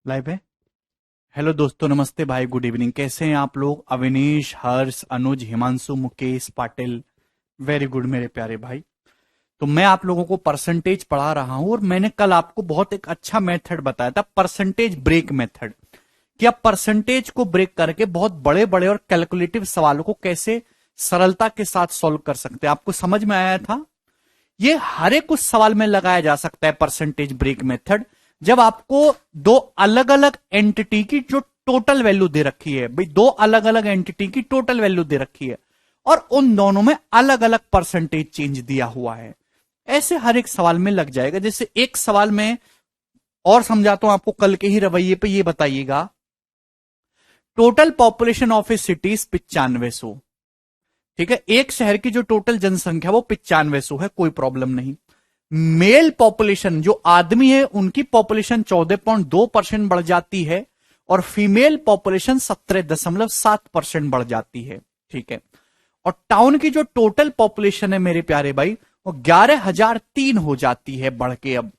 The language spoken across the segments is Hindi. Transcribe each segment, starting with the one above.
लाइव है। हेलो दोस्तों, नमस्ते भाई, गुड इवनिंग। कैसे हैं आप लोग? अविनीश, हर्ष, अनुज, हिमांशु, मुकेश, पाटिल। वेरी गुड मेरे प्यारे भाई। तो मैं आप लोगों को परसेंटेज पढ़ा रहा हूं और मैंने कल आपको बहुत एक अच्छा मेथड बताया था, परसेंटेज ब्रेक मेथड, कि आप परसेंटेज को ब्रेक करके बहुत बड़े बड़े और कैलकुलेटिव सवालों को कैसे सरलता के साथ सॉल्व कर सकते हैं। आपको समझ में आया था? ये हर एक उस सवाल में लगाया जा सकता है परसेंटेज ब्रेक मेथड, जब आपको दो अलग अलग एंटिटी की जो टोटल वैल्यू दे रखी है। भाई, दो अलग अलग एंटिटी की टोटल वैल्यू दे रखी है और उन दोनों में अलग अलग परसेंटेज चेंज दिया हुआ है। ऐसे हर एक सवाल में लग जाएगा। जैसे एक सवाल में और समझाता हूं आपको, कल के ही रवैये पे ये बताइएगा। Total population of A city 9500। ठीक है, एक शहर की जो टोटल जनसंख्या वो 9500 है, कोई प्रॉब्लम नहीं। मेल पॉपुलेशन, जो आदमी है उनकी पॉपुलेशन 14.2% बढ़ जाती है और फीमेल पॉपुलेशन 17.7% बढ़ जाती है। ठीक है, और टाउन की जो टोटल पॉपुलेशन है मेरे प्यारे भाई, वो 11,003 हो जाती है बढ़ के। अब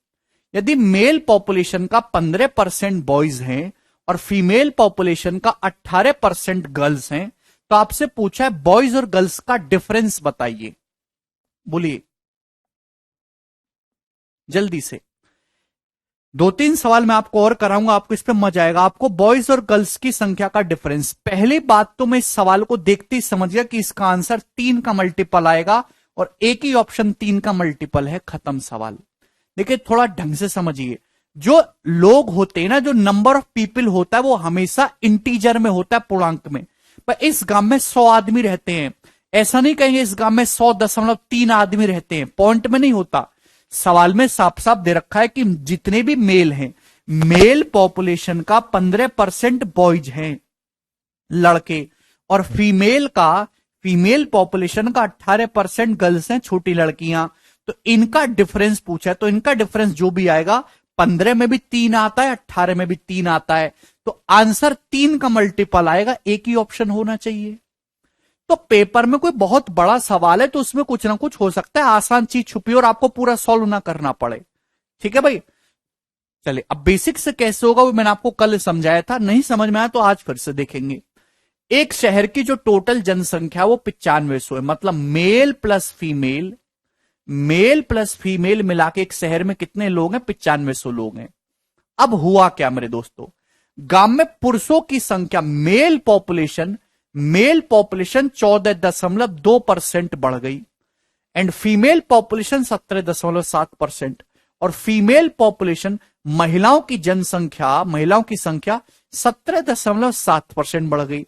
यदि मेल पॉपुलेशन का 15% बॉयज हैं और फीमेल पॉपुलेशन का 18% गर्ल्स हैं, तो आपसे पूछा है बॉयज और गर्ल्स का डिफरेंस बताइए। बोलिए जल्दी से। दो तीन सवाल मैं आपको और कराऊंगा, आपको इस पे मजा आएगा। आपको बॉयज और गर्ल्स की संख्या का डिफरेंस, पहली बात तो मैं इस सवाल को देखते ही समझ गया कि इसका आंसर 3 का मल्टीपल आएगा और एक ही ऑप्शन 3 का मल्टीपल है। खत्म सवाल। देखिए, थोड़ा ढंग से समझिए। जो लोग होते हैं ना, जो नंबर ऑफ पीपल होता है वो हमेशा इंटीजर में होता है, पूर्णांक में। पर इस गांव में 100 आदमी रहते हैं, ऐसा नहीं कहेंगे इस गांव में 100.3 आदमी रहते हैं, पॉइंट में नहीं होता। सवाल में साफ साफ दे रखा है कि जितने भी मेल हैं, मेल पॉपुलेशन का 15% बॉयज हैं, लड़के, और फीमेल पॉपुलेशन का 18% गर्ल्स हैं, छोटी लड़कियां। तो इनका डिफरेंस पूछा है, तो इनका डिफरेंस जो भी आएगा, 15 में भी 3 आता है, 18 में भी 3 आता है, तो आंसर 3 का मल्टीपल आएगा। एक ही ऑप्शन होना चाहिए। तो पेपर में कोई बहुत बड़ा सवाल है तो उसमें कुछ ना कुछ हो सकता है, आसान चीज छुपी और आपको पूरा सॉल्व ना करना पड़े। ठीक है भाई, चलिए। अब बेसिक से कैसे होगा वो मैंने आपको कल समझाया था, नहीं समझ में आया तो आज फिर से देखेंगे। एक शहर की जो टोटल जनसंख्या वो 9500 है, मतलब मेल प्लस फीमेल मिला के एक शहर में कितने लोग हैं? 9500 लोग हैं। अब हुआ क्या मेरे दोस्तों, गांव में पुरुषों की संख्या, मेल पॉपुलेशन 14.2% बढ़ गई एंड फीमेल पॉपुलेशन 17.7%। और फीमेल पॉपुलेशन, महिलाओं की संख्या 17.7% बढ़ गई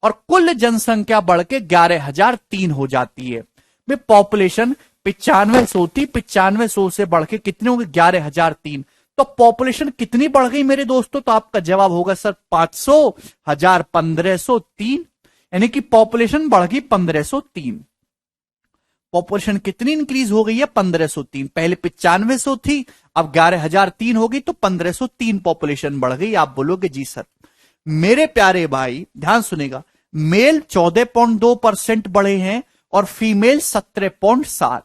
और कुल जनसंख्या बढ़ के 11,003 हो जाती है। वे पॉपुलेशन 9500 थी, 9500 से बढ़ के कितने हो गए? 11,003। तो पॉपुलेशन कितनी बढ़ गई मेरे दोस्तों? तो आपका जवाब होगा सर 500, 1000, 1503। यानी कि पॉपुलेशन बढ़ गई 1503। पॉपुलेशन कितनी इंक्रीज हो गई है? 1503। पहले 9500 थी, अब 11,003 हो गई, तो 1503 पॉपुलेशन बढ़ गई। आप बोलोगे जी सर। मेरे प्यारे भाई ध्यान सुनेगा, मेल 14.2% बढ़े हैं और फीमेल 17.7।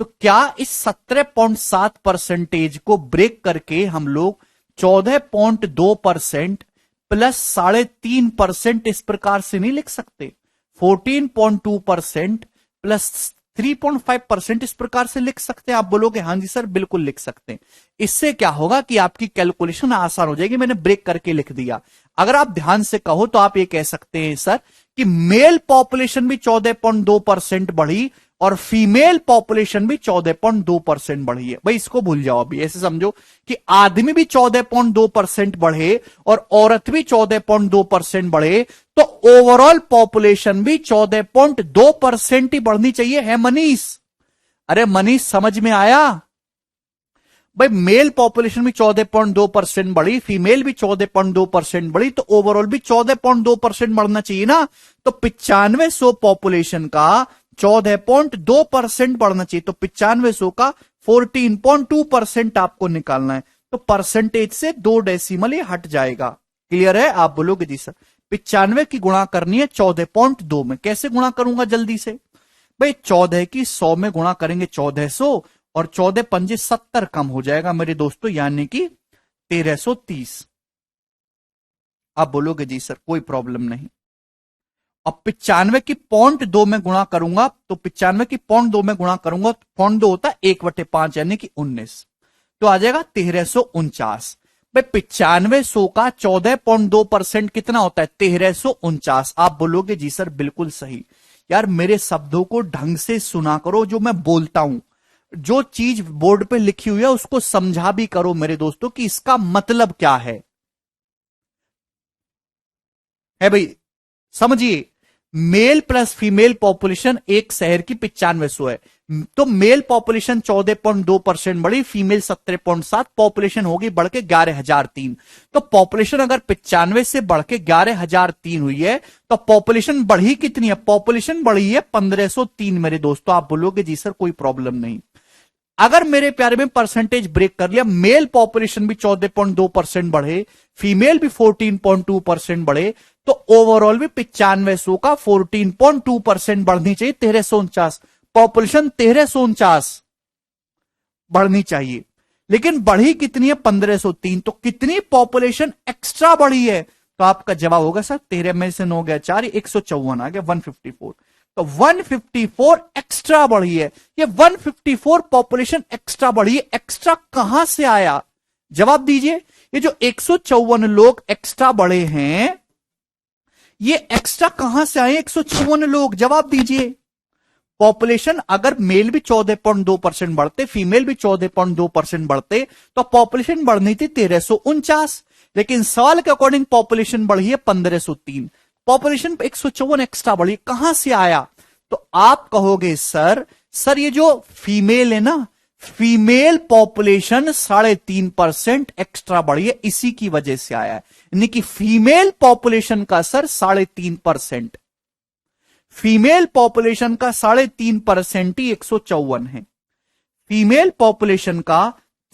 तो क्या इस 17.7% को ब्रेक करके हम लोग 14.2% प्लस 3.5% इस प्रकार से नहीं लिख सकते? 14.2% प्लस 3.5% इस प्रकार से लिख सकते हैं? आप बोलोगे हाँ जी सर, बिल्कुल लिख सकते हैं। इससे क्या होगा कि आपकी कैलकुलेशन आसान हो जाएगी। मैंने ब्रेक करके लिख दिया। अगर आप ध्यान से कहो तो आप ये कह सकते हैं सर कि मेल पॉपुलेशन भी 14.2% बढ़ी और फीमेल पॉपुलेशन भी 14.2% बढ़ी है। भाई इसको भूल जाओ, अभी ऐसे समझो कि आदमी भी 14.2% बढ़े और औरत भी 14.2% बढ़े, तो ओवरऑल पॉपुलेशन भी 14.2% ही बढ़नी चाहिए। है मनीष? अरे मनीष, समझ में आया? भाई मेल पॉपुलेशन भी 14.2% बढ़ी, फीमेल भी 14.2% बढ़ी, तो ओवरऑल भी 14.2% बढ़ना चाहिए ना। तो 9500 पॉपुलेशन का 14.2% बढ़ना चाहिए, तो 9500 का 14.2% आपको निकालना है। तो परसेंटेज से 2 डेसिमल ये हट जाएगा। क्लियर है? आप बोलोगे जी सर। 95 की गुणा करनी है 14.2 में। कैसे गुणा करूंगा जल्दी से? भाई 14 की 100 में गुणा करेंगे 1400 और 14 पंजे 70 कम हो जाएगा मेरे दोस्तों, यानी कि 1330। आप बोलोगे जी सर कोई प्रॉब्लम नहीं। अब 95 की 0.2 में गुणा करूंगा तो 95 की 0.2 में गुणा करूंगा तो 0.2 होता है 1/5 यानी कि 19, तो आ जाएगा 1349। भाई 9500 का 14.2% कितना होता है? 1349। आप बोलोगे जी सर बिल्कुल सही। यार मेरे शब्दों को ढंग से सुना करो, जो मैं बोलता हूं, जो चीज बोर्ड पे लिखी हुई है उसको समझा भी करो मेरे दोस्तों कि इसका मतलब क्या है भाई, समझिए। मेल प्लस फीमेल पॉपुलेशन एक शहर की 9500 है, तो मेल पॉपुलेशन 14.2% बढ़ी, फीमेल 17.7, पॉपुलेशन होगी बढ़ के 11,003। तो पॉपुलेशन अगर 95 से बढ़ के 11,003 हुई है तो पॉपुलेशन बढ़ी कितनी है? पॉपुलेशन बढ़ी है 1503 मेरे दोस्तों। आप बोलोगे जी सर कोई प्रॉब्लम नहीं। अगर मेरे प्यारे में परसेंटेज ब्रेक कर लिया, मेल पॉपुलेशन भी 14.2% बढ़े, फीमेल भी 14.2% बढ़े, तो ओवरऑल भी 9500 का 14.2% बढ़नी चाहिए। 1349 पॉपुलेशन 1349 बढ़नी चाहिए, लेकिन बढ़ी कितनी है? 1503। तो कितनी पॉपुलेशन एक्स्ट्रा बढ़ी है? तो आपका जवाब होगा सर 13 में से 9 गया 4, 154 आ गया, 154। तो 154 एक्स्ट्रा बढ़ी है। ये 154 पॉपुलेशन एक्स्ट्रा बढ़ी है, एक्स्ट्रा कहां से आया? जवाब दीजिए। ये जो 154 लोग एक्स्ट्रा बढ़े हैं, ये एक्स्ट्रा कहां से आए? 154 लोग, जवाब दीजिए। पॉपुलेशन अगर मेल भी 14.2% बढ़ते, फीमेल भी 14.2% बढ़ते, तो पॉपुलेशन बढ़नी थी 1349, लेकिन सवाल के अकॉर्डिंग पॉपुलेशन बढ़ी है 1503। पॉपुलेशन 154 एक्स्ट्रा बढ़ी, कहां से आया? तो आप कहोगे सर ये जो फीमेल है ना, फीमेल पॉपुलेशन 3.5% एक्स्ट्रा बढ़ी है, इसी की वजह से आया है। यानी कि फीमेल पॉपुलेशन का सर 3.5%, फीमेल पॉपुलेशन का 3.5% ही 154 है, फीमेल पॉपुलेशन का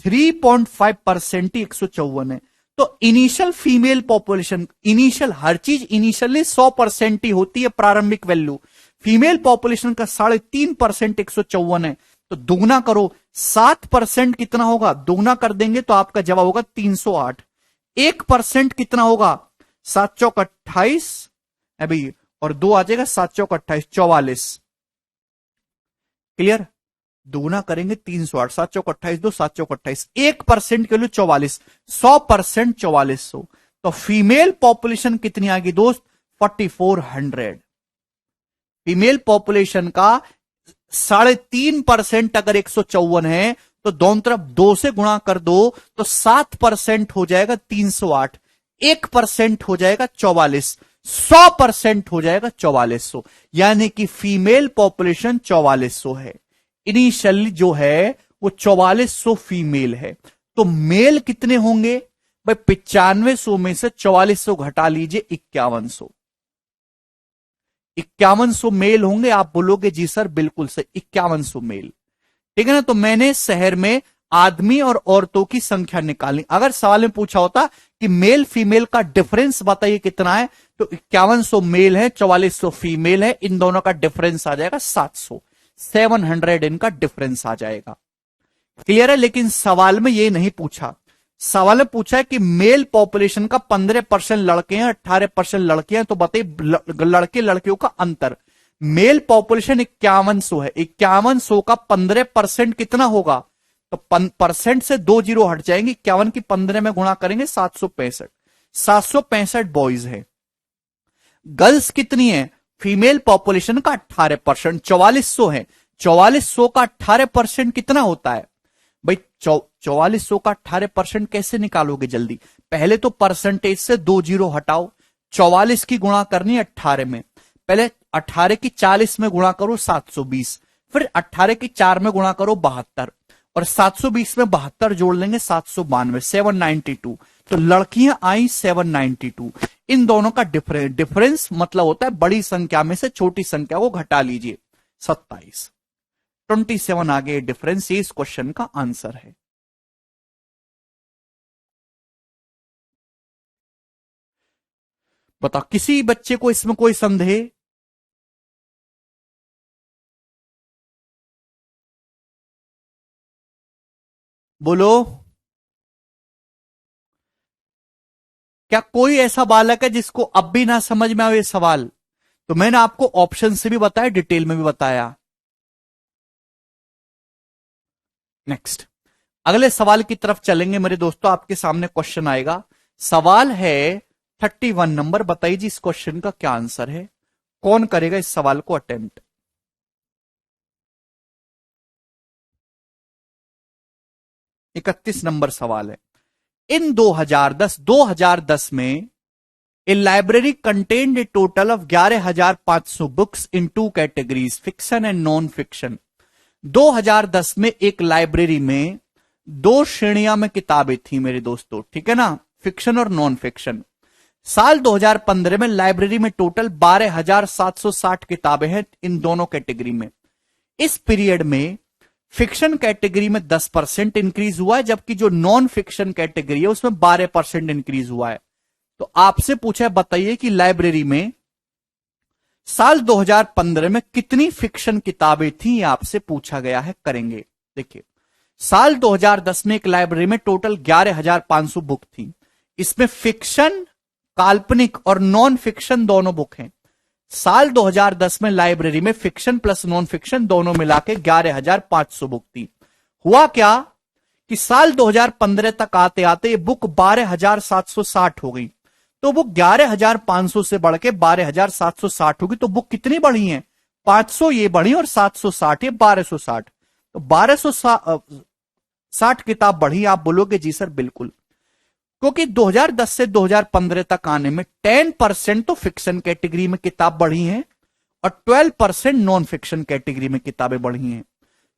3.5% ही 154 है। तो इनिशियल फीमेल पॉपुलेशन, इनिशियल हर चीज इनिशियली 100% ही होती है प्रारंभिक वैल्यू, फीमेल पॉपुलेशन का 3.5% 154 है। तो दोगुना करो, 7% कितना होगा? दोगुना कर देंगे तो आपका जवाब होगा 308। 1% कितना होगा? 7 चौक 28 है भाई, और 2 आ जाएगा, 7 चौक 28, 44। क्लियर? दोगुना करेंगे 308, 7 चौक 28, 2 7 चौक 28, 1% के लिए 44, 100% 4400। तो फीमेल पॉपुलेशन कितनी आ गई दोस्त? 4400। फीमेल पॉपुलेशन का 3.5% अगर 154 है, तो दोनों तरफ 2 से गुणा कर दो तो 7% हो जाएगा 308, 1% हो जाएगा 44, 100% हो जाएगा 4400। यानी कि फीमेल पॉपुलेशन 4400 है, इनिशियली जो है वो 4400 फीमेल है। तो मेल कितने होंगे भाई? 9500 में से 4400 घटा लीजिए, 5100। 5100 मेल होंगे। आप बोलोगे जी सर बिल्कुल सही, 5100 मेल। ठीक है ना? तो मैंने शहर में आदमी और औरतों की संख्या निकाली। अगर सवाल में पूछा होता कि मेल फीमेल का डिफरेंस बताइए कितना है, तो 5100 मेल है, 4400 फीमेल है, इन दोनों का डिफरेंस आ जाएगा 700, 700 इनका डिफरेंस आ जाएगा। क्लियर है? लेकिन सवाल में ये नहीं पूछा। सवाल में पूछा है कि मेल पॉपुलेशन का 15% लड़के हैं, 18% लड़कियां हैं, तो बताइए लड़के लड़कियों का अंतर। मेल पॉपुलेशन 5100 है, 5100 का 15% कितना होगा? तो परसेंट से 2 जीरो हट जाएंगे, 51 की 15 में गुणा करेंगे 765, 765 बॉयज है। गर्ल्स कितनी है? फीमेल पॉपुलेशन का 18%, 4400 है, 4400 का 18% कितना होता है भाई? 4400 का 18% कैसे निकालोगे जल्दी? पहले तो परसेंटेज से 2 जीरो हटाओ, 44 की गुणा करनी है 18 में, पहले 18 की 40 में गुणा करो 720, फिर 18 की 4 में गुणा करो 72, और 720 में 72 जोड़ लेंगे 792, 792। तो लड़कियां आई 792। इन दोनों का डिफरेंस मतलब होता है बड़ी संख्या में से छोटी संख्या को घटा लीजिए, 27, 27 आगे डिफरेंस। ये इस क्वेश्चन का आंसर है। बताओ किसी बच्चे को इसमें कोई संदेह? बोलो। क्या कोई ऐसा बालक है जिसको अब भी ना समझ में आए ये सवाल? तो मैंने आपको ऑप्शन से भी बताया, डिटेल में भी बताया। नेक्स्ट, अगले सवाल की तरफ चलेंगे मेरे दोस्तों। आपके सामने क्वेश्चन आएगा, सवाल है 31 नंबर। बताइए जी इस क्वेश्चन का क्या आंसर है, कौन करेगा इस सवाल को अटेम्प्ट? 31 नंबर सवाल है। इन 2010 में a library contained a total of 11,500 books in two categories, fiction and non fiction. 2010 में एक लाइब्रेरी में दो श्रेणियां में किताबें थी मेरे दोस्तों, ठीक है ना, फिक्शन और नॉन फिक्शन। साल 2015 में लाइब्रेरी में टोटल 12,760 किताबें हैं इन दोनों कैटेगरी में। इस पीरियड में फिक्शन कैटेगरी में 10% इंक्रीज हुआ है, जबकि जो नॉन फिक्शन कैटेगरी है उसमें 12% इंक्रीज हुआ है। तो आपसे पूछा है बताइए कि लाइब्रेरी में साल 2015 में कितनी फिक्शन किताबें थी, ये आपसे पूछा गया है। करेंगे, देखिए साल 2010 में एक लाइब्रेरी में टोटल 11,500 बुक थी। इसमें फिक्शन, काल्पनिक और नॉन फिक्शन दोनों बुक हैं। साल 2010 में लाइब्रेरी में फिक्शन प्लस नॉन फिक्शन दोनों मिला के 11,500 बुक थी। हुआ क्या कि साल 2015 तक आते आते ये बुक 12,760 हो गई। तो बुक 11,500 से बढ़ के 12,760 होगी। तो बुक कितनी बढ़ी है? 500 ये बढ़ी और 760 ये 1260। तो 1260 किताब बढ़ी। आप बोलोगे जी सर बिल्कुल, क्योंकि 2010 से 2015 तक आने में 10% तो फिक्शन कैटेगरी में किताब बढ़ी हैं और 12% नॉन फिक्शन कैटेगरी में किताबें बढ़ी हैं।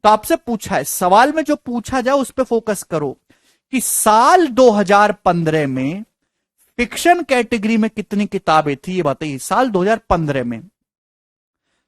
तो आपसे पूछा है, सवाल में जो पूछा जाए उस पर फोकस करो कि साल 2015 में फिक्शन कैटेगरी में कितनी किताबें थी, ये बताइए साल 2015 में।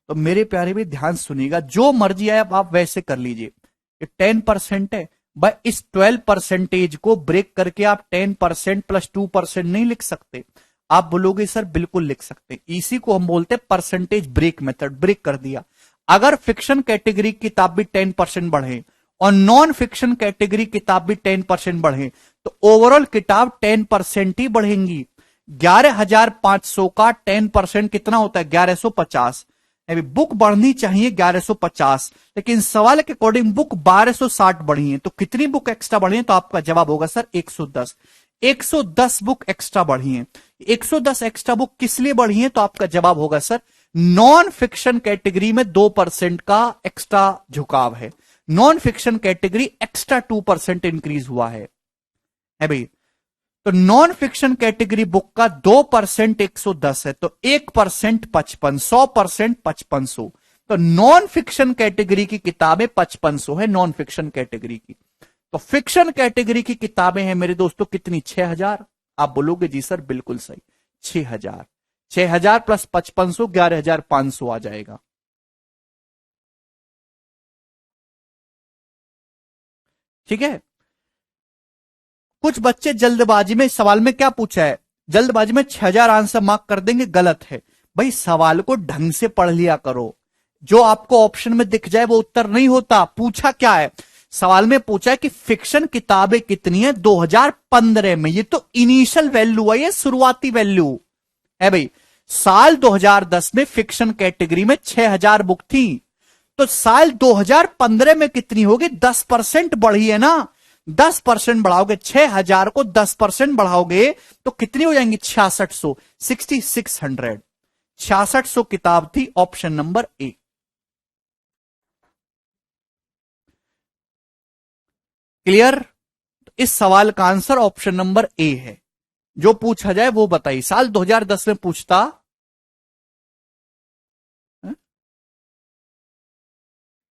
तो मेरे प्यारे भी ध्यान सुनिएगा, जो मर्जी आए आप वैसे कर लीजिए। ये 10% है भाई, इस 12% को ब्रेक करके आप 10% प्लस 2% नहीं लिख सकते। आप बोलोगे सर बिल्कुल लिख सकते। इसी को हम बोलते हैं परसेंटेज ब्रेक मेथड। ब्रेक कर दिया। अगर फिक्शन कैटेगरी किताब भी 10% बढ़े और नॉन फिक्शन कैटेगरी किताब भी 10% बढ़े तो ओवरऑल किताब 10% ही बढ़ेंगी। 11,500 का 10% कितना होता है? 1150। बुक बढ़नी चाहिए 1150, लेकिन सवाल के अकॉर्डिंग बुक 1260 बढ़ी है। तो कितनी बुक एक्स्ट्रा बढ़ी है? तो आपका जवाब होगा सर 110। 110 बुक एक्स्ट्रा बढ़ी है। 110 एक्स्ट्रा बुक किस लिए बढ़ी है? तो आपका जवाब होगा सर नॉन फिक्शन कैटेगरी में 2% का एक्स्ट्रा झुकाव है। Non fiction category extra 2% increase हुआ है भाई। तो नॉन फिक्शन कैटेगरी बुक का 2% 110 है, तो 1% 55, 100% 5500। तो नॉन फिक्शन कैटेगरी की किताबें 5500 है नॉन फिक्शन कैटेगरी की। तो फिक्शन कैटेगरी की किताबें हैं मेरे दोस्तों कितनी? 6,000। आप बोलोगे जी सर बिल्कुल सही, 6,000। 6,000 प्लस 5500 11,500 आ जाएगा। ठीक है। कुछ बच्चे जल्दबाजी में, सवाल में क्या पूछा है, जल्दबाजी में 6,000 आंसर मार्क कर देंगे, गलत है भाई। सवाल को ढंग से पढ़ लिया करो। जो आपको ऑप्शन में दिख जाए वो उत्तर नहीं होता। पूछा क्या है? सवाल में पूछा है कि फिक्शन किताबें कितनी है 2015 में। ये तो इनिशियल वैल्यू है, ये शुरुआती वैल्यू है भाई। साल 2010 में फिक्शन कैटेगरी में 6,000 बुक थी। तो साल 2015 में कितनी होगी? 10% बढ़ी है ना। 10% बढ़ाओगे, 6,000 को 10% बढ़ाओगे तो कितनी हो जाएंगी? 6600, 6600। 6600 किताब थी, ऑप्शन नंबर ए। क्लियर? इस सवाल का आंसर ऑप्शन नंबर ए है। जो पूछा जाए वो बताइए। साल 2010 में पूछता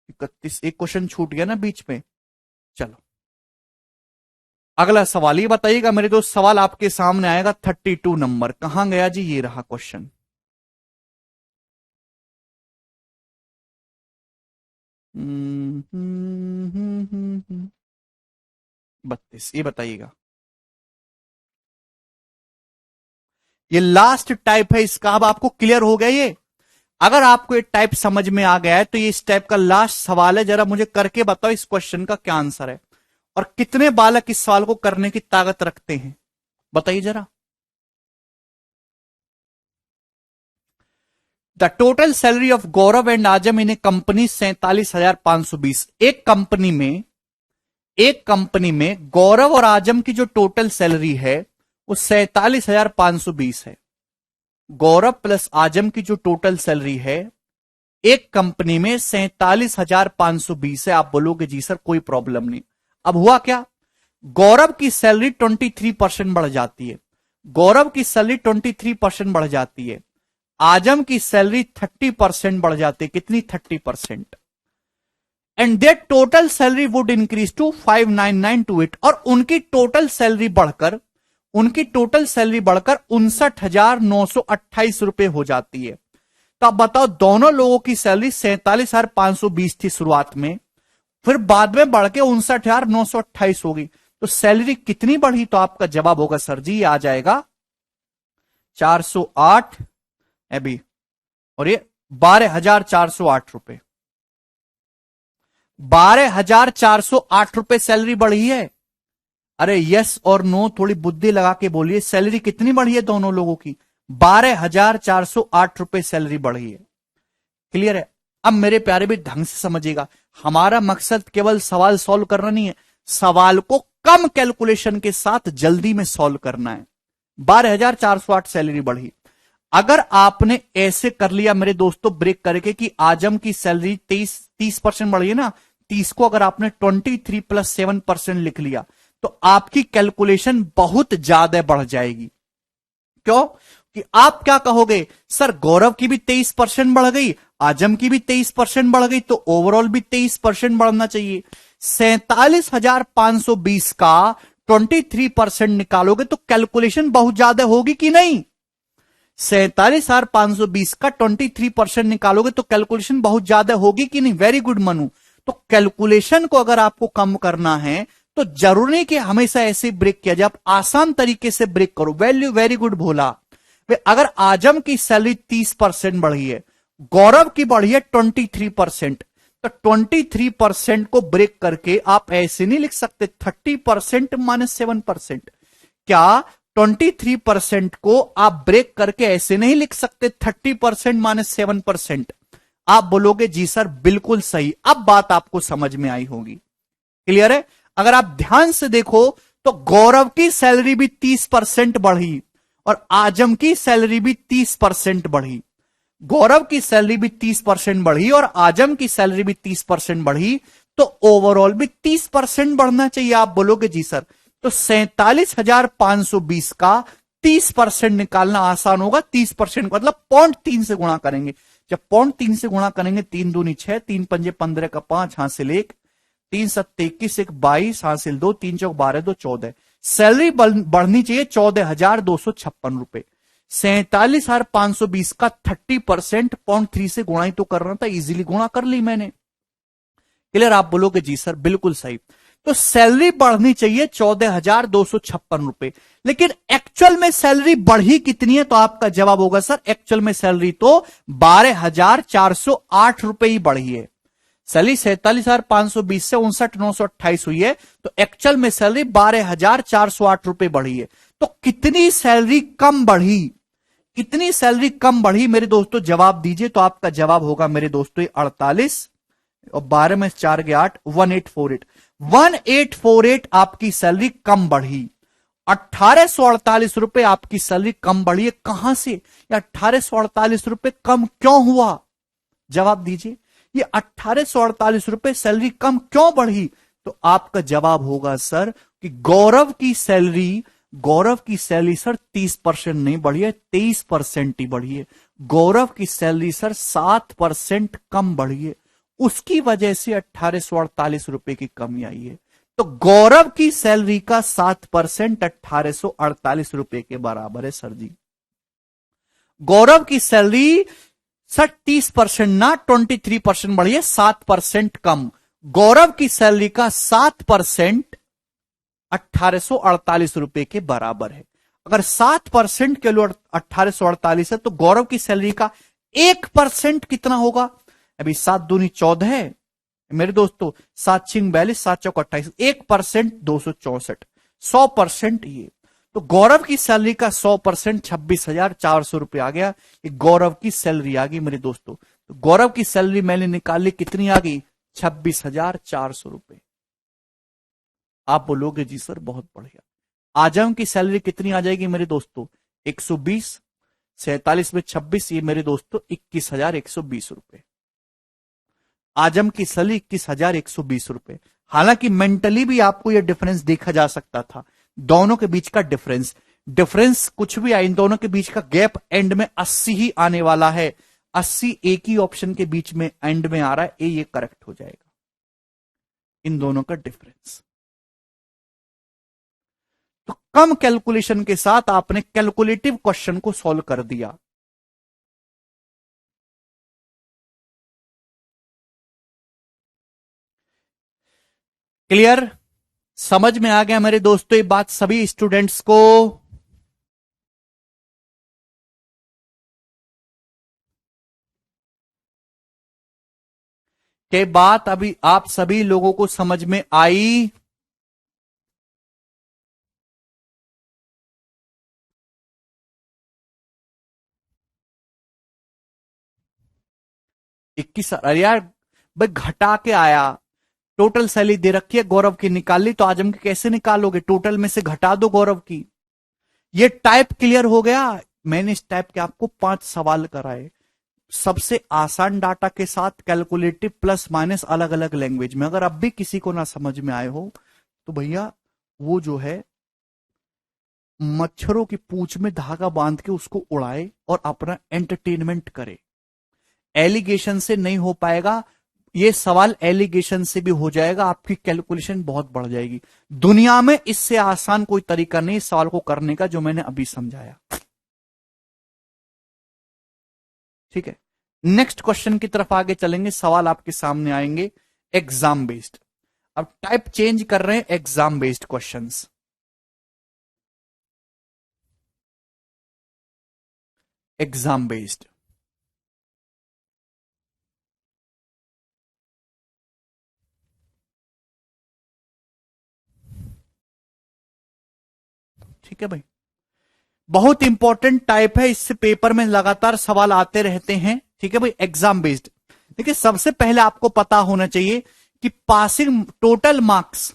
31, एक क्वेश्चन छूट गया ना बीच में। चलो अगला सवाल, ये बताइएगा मेरे दोस्त, सवाल आपके सामने आएगा 32 नंबर। कहां गया जी? ये रहा क्वेश्चन। हम्म, 32, ये बताइएगा। ये लास्ट टाइप है इसका। अब आपको क्लियर हो गया ये? अगर आपको ये टाइप समझ में आ गया है तो ये इस टाइप का लास्ट सवाल है। जरा मुझे करके बताओ इस क्वेश्चन का क्या आंसर है और कितने बालक इस सवाल को करने की ताकत रखते हैं, बताइए जरा। The total salary of Gaurav and Azam in A company 47,520। एक कंपनी में गौरव और आजम की जो टोटल सैलरी है वो 47,520 है। गौरव प्लस आजम की जो टोटल सैलरी है एक कंपनी में 47,520 है। आप बोलोगे जी सर कोई प्रॉब्लम नहीं। अब हुआ क्या, गौरव की सैलरी 23% बढ़ जाती है। गौरव की सैलरी 23% बढ़ जाती है। आजम की सैलरी 30% बढ़ जाती है। कितनी? 30%। And that total salary would increase to 59928। और उनकी टोटल सैलरी बढ़कर 59,928 रुपए हो जाती है। तो आप बताओ, दोनों लोगों की सैलरी 47,520 थी शुरुआत में, फिर बाद में बढ़ के 59,928 होगी। तो सैलरी कितनी बढ़ी? तो आपका जवाब होगा सर जी आ जाएगा 408 अभी, और ये 12,408 रुपए। 12,408 रुपए सैलरी बढ़ी है। अरे यस और नो, थोड़ी बुद्धि लगा के बोलिए, सैलरी कितनी बढ़ी है दोनों लोगों की? 12,408 रुपए सैलरी बढ़ी है। क्लियर है? अब मेरे प्यारे भी ढंग से समझिएगा, हमारा मकसद केवल सवाल सॉल्व करना नहीं है, सवाल को कम कैलकुलेशन के साथ जल्दी में सॉल्व करना है। 12,408 सैलरी बढ़ी। अगर आपने ऐसे कर लिया मेरे दोस्तों ब्रेक करके कि आजम की सैलरी 30% बढ़ी है ना, 30 को अगर आपने 23 + 7% लिख लिया तो आपकी कैलकुलेशन बहुत ज्यादा बढ़ जाएगी। क्यों? कि आप क्या कहोगे, सर गौरव की भी 23% बढ़ गई, आजम की भी 23% बढ़ गई, तो ओवरऑल भी 23% बढ़ना चाहिए। 47,520 का 23% निकालोगे तो कैलकुलेशन बहुत ज्यादा होगी कि नहीं? 47,520 का 23% निकालोगे तो कैलकुलेशन बहुत ज्यादा होगी कि नहीं? Very good Manu. तो कैलकुलेशन को अगर आपको कम करना है तो जरूरी नहीं कि हमेशा ऐसे ब्रेक किया जाए, आप आसान तरीके से ब्रेक करो। वैल्यू वेरी गुड भोला। अगर आजम की सैलरी 30% बढ़ी है, गौरव की बढ़ी है 23%, तो 23% को ब्रेक करके आप ऐसे नहीं लिख सकते 30% - 7%। क्या 23% को आप ब्रेक करके ऐसे नहीं लिख सकते 30% - 7%? आप बोलोगे जी सर बिल्कुल सही। अब बात आपको समझ में आई होगी। क्लियर है? अगर आप ध्यान से देखो तो गौरव की सैलरी भी 30% बढ़ी और आजम की सैलरी भी 30% बढ़ी। गौरव की सैलरी भी 30% बढ़ी और आजम की सैलरी भी 30% बढ़ी, तो ओवरऑल भी 30% बढ़ना चाहिए। आप बोलोगे जी सर। तो 47,520 का 30% निकालना आसान होगा। 30% का मतलब 0.3 से गुणा करेंगे। जब 0.3 से गुणा करेंगे, 3 दूनी 6, 3 पंजे 15 का 5 हासिल 1, 3 7 21 1 22 हासिल 2, 3 चौक 12 2 14। सैलरी बढ़नी चाहिए 14,256 रुपए। 47,520 का 30% 0.3 से गुणा ही तो करना था, इजीली गुणा कर ली मैंने। क्लियर? आप बोलोगे जी सर बिल्कुल सही। तो सैलरी बढ़नी चाहिए 14,256 रुपए, लेकिन एक्चुअल में सैलरी बढ़ी कितनी है? तो आपका जवाब होगा सर एक्चुअल में सैलरी तो 12,408 रुपए ही बढ़ी है। सैलरी 47,520 से 59,928 हुई है, तो एक्चुअल में सैलरी 12,408 रुपए बढ़ी है। तो कितनी सैलरी कम बढ़ी? कितनी सैलरी कम बढ़ी मेरे दोस्तों? जवाब दीजिए। तो आपका जवाब होगा मेरे दोस्तों 48 और 12 में 4 के 8, 1848। 1848 आपकी सैलरी कम बढ़ी। 1,848 रुपए आपकी सैलरी कम बढ़ी है। कहां से? या 1,848 रुपए कम क्यों हुआ? जवाब दीजिए। ये 1,848 रुपए सैलरी कम क्यों बढ़ी? तो आपका जवाब होगा सर कि गौरव की सैलरी सर 30% नहीं बढ़ी है, 23% ही बढ़ी है। गौरव की सैलरी सर 7% कम बढ़ी है, उसकी वजह से 1,848 रुपए की कमी आई है। तो गौरव की सैलरी का 7% 1,848 रुपए के बराबर है सर जी। गौरव की सैलरी सर 30% ना 23% बढ़ी है, 7% कम। गौरव की सैलरी का 7% 1,848 रुपए के बराबर है। अगर 7% के लिए 1,848 है, तो गौरव की सैलरी का 1% कितना होगा? अभी 7 दूनी 14 है मेरे दोस्तों, 7 छिंग 42, 7 चौक 28, 1% 264, 100% ये। तो गौरव की सैलरी का 100% 26,400 रुपए आ गया। ये गौरव की सैलरी आ गई मेरे दोस्तों। तो गौरव की सैलरी मैंने निकाली, कितनी आ गई? 26,400 रुपए। आप बोलोगे जी सर बहुत बढ़िया। आजम की सैलरी कितनी आ जाएगी मेरे दोस्तों? 120, 47 में 26, ये मेरे दोस्तों 21,120 रुपए। आजम की सैलरी 21,120 रुपए। हालांकि मेंटली भी आपको यह डिफरेंस देखा जा सकता था, दोनों के बीच का डिफरेंस। डिफरेंस कुछ भी आए, इन दोनों के बीच का गैप एंड में 80 ही आने वाला है। 80 एक ही ऑप्शन के बीच में एंड में आ रहा है, ये करेक्ट हो जाएगा, इन दोनों का डिफरेंस। तो कम कैलकुलेशन के साथ आपने कैलकुलेटिव क्वेश्चन को सॉल्व कर दिया। क्लियर? समझ में आ गया मेरे दोस्तों ये बात सभी स्टूडेंट्स को? के बात अभी आप सभी लोगों को समझ में आई? इक्कीस, अरे यार भाई घटा के आया। टोटल सैलरी दे रखी है, गौरव की निकाल ली, तो आजम की कैसे निकालोगे? टोटल में से घटा दो गौरव की। ये टाइप क्लियर हो गया। मैंने इस टाइप के आपको 5 सवाल कराए, सबसे आसान डाटा के साथ कैलकुलेटिव प्लस माइनस अलग अलग लैंग्वेज में। अगर अब भी किसी को ना समझ में आए हो तो भैया वो जो है मच्छरों की पूंछ में धागा बांध के उसको उड़ाए और अपना एंटरटेनमेंट करे। एलिगेशन से नहीं हो पाएगा ये सवाल, एलिगेशन से भी हो जाएगा, आपकी कैलकुलेशन बहुत बढ़ जाएगी। दुनिया में इससे आसान कोई तरीका नहीं इस सवाल को करने का जो मैंने अभी समझाया। ठीक है, नेक्स्ट क्वेश्चन की तरफ आगे चलेंगे। सवाल आपके सामने आएंगे एग्जाम बेस्ड। अब टाइप चेंज कर रहे हैं, exam based questions. Exam based, ठीक है भाई, बहुत इंपॉर्टेंट टाइप है, इससे पेपर में लगातार सवाल आते रहते हैं। ठीक है भाई, एग्जाम बेस्ड। देखिए सबसे पहले आपको पता होना चाहिए कि पासिंग टोटल मार्क्स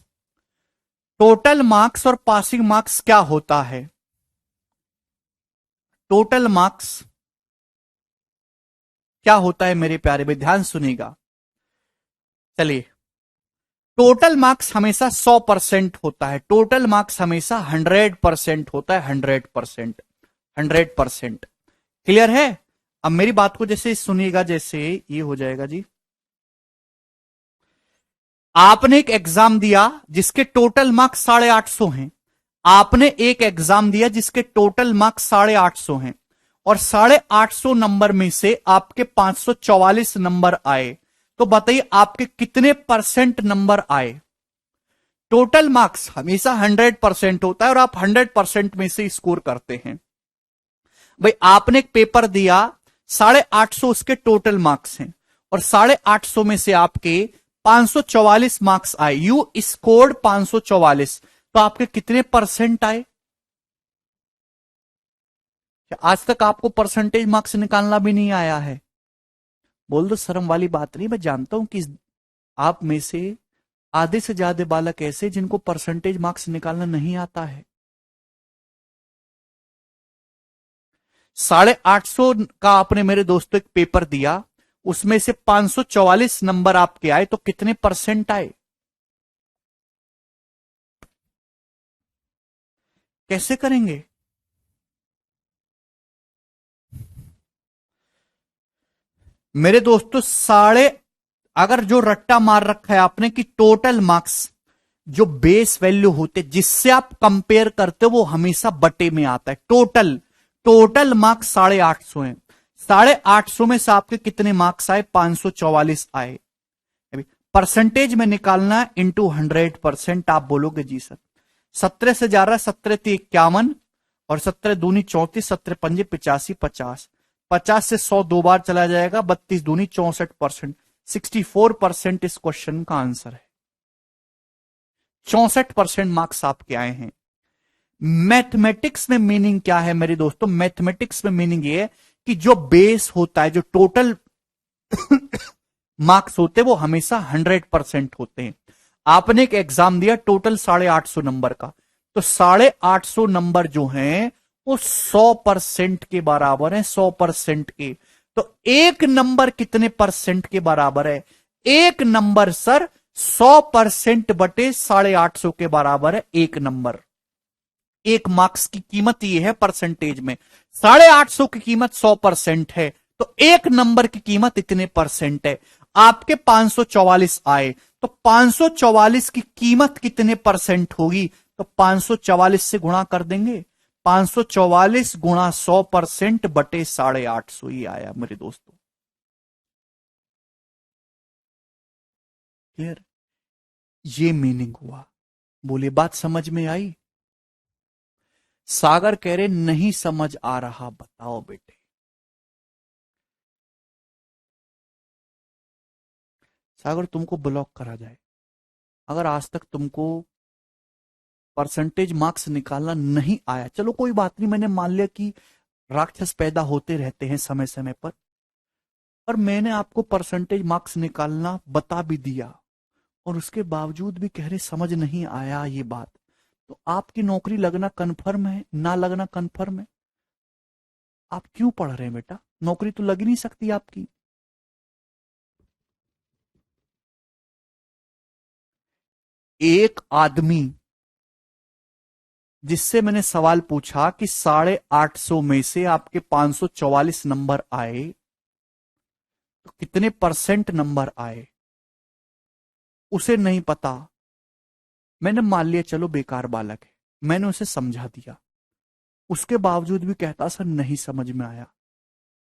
और पासिंग मार्क्स क्या होता है। टोटल मार्क्स क्या होता है मेरे प्यारे भाई, ध्यान सुनिएगा। चलिए, टोटल मार्क्स हमेशा 100% होता है, टोटल मार्क्स हमेशा 100% होता है, 100%, 100%। क्लियर है? अब मेरी बात को जैसे सुनिएगा, जैसे ये हो जाएगा जी। आपने एक एग्जाम दिया जिसके टोटल मार्क्स 850 हैं। आपने एक एग्जाम दिया जिसके टोटल मार्क्स 850 हैं और 850 नंबर में से आपके 544 नंबर आए। तो बताइए आपके कितने परसेंट नंबर आए? टोटल मार्क्स हमेशा 100% होता है और आप 100% में से स्कोर करते हैं। भाई आपने एक पेपर दिया, 850 उसके टोटल मार्क्स हैं और 850 में से आपके 544 मार्क्स आए। यू स्कोर्ड 544, तो आपके कितने परसेंट आए? आज तक आपको परसेंटेज मार्क्स निकालना भी नहीं आया है? बोल दो, शर्म वाली बात नहीं। मैं जानता हूं कि आप में से आधे से ज्यादा बालक ऐसे जिनको परसेंटेज मार्क्स निकालना नहीं आता है। 850 का आपने मेरे दोस्तों एक पेपर दिया, उसमें से 544 नंबर आपके आए, तो कितने परसेंट आए? कैसे करेंगे? मेरे दोस्तों अगर जो रट्टा मार रखा है आपने कि टोटल मार्क्स जो बेस वैल्यू होते जिससे आप कंपेयर करते हो वो हमेशा बटे में आता है। टोटल मार्क्स 850 है, 850 में से आपके कितने मार्क्स आए? 544 आए। परसेंटेज में निकालना इंटू 100%। आप बोलोगे जी सर 17 से जा रहा है, 17 × 51 और 17 दूनी 34, 17 पंजे 85, 50, 50 से 100 दो बार चला जाएगा, 32 दूनी 64%, 64% इस क्वेश्चन का आंसर है। 64% मार्क्स आपके आए हैं। मैथमेटिक्स में मीनिंग क्या है मेरे दोस्तों? मैथमेटिक्स में मीनिंग ये है कि जो बेस होता है, जो टोटल मार्क्स होते हैं, वो हमेशा 100% होते हैं। आपने एक एग्जाम दिया टोटल 850 नंबर का, तो 850 नंबर जो हैं वो 100% के बराबर है, 100% के। तो एक नंबर कितने परसेंट के बराबर है? एक नंबर सर 100% बटे 850 के बराबर है एक नंबर। एक मार्क्स की कीमत ये है परसेंटेज में, 850 की कीमत 100% है, तो एक नंबर की कीमत इतने परसेंट है। आपके 544 आए, तो 544 की कीमत कितने परसेंट होगी? तो 544 से गुणा कर देंगे, 544 गुणा 100% बटे 850 ही आया मेरे दोस्तों। क्लियर? ये मीनिंग हुआ। बोले बात समझ में आई? सागर कह रहे नहीं समझ आ रहा, बताओ बेटे। सागर तुमको ब्लॉक करा जाए अगर आज तक तुमको परसेंटेज मार्क्स निकालना नहीं आया। चलो कोई बात नहीं, मैंने मान लिया कि राक्षस पैदा होते रहते हैं समय समय पर मैंने आपको परसेंटेज मार्क्स निकालना बता भी दिया और उसके बावजूद भी कह रहे समझ नहीं आया ये बात। तो आपकी नौकरी लगना कन्फर्म है, ना लगना कन्फर्म है। आप क्यों पढ़ रहे हैं बेटा? नौकरी तो लग ही नहीं सकती आपकी। एक आदमी जिससे मैंने सवाल पूछा कि 850 में से आपके 544 नंबर आए, तो कितने परसेंट नंबर आए, उसे नहीं पता। मैंने मान लिया चलो बेकार बालक है, मैंने उसे समझा दिया, उसके बावजूद भी कहता सर नहीं समझ में आया।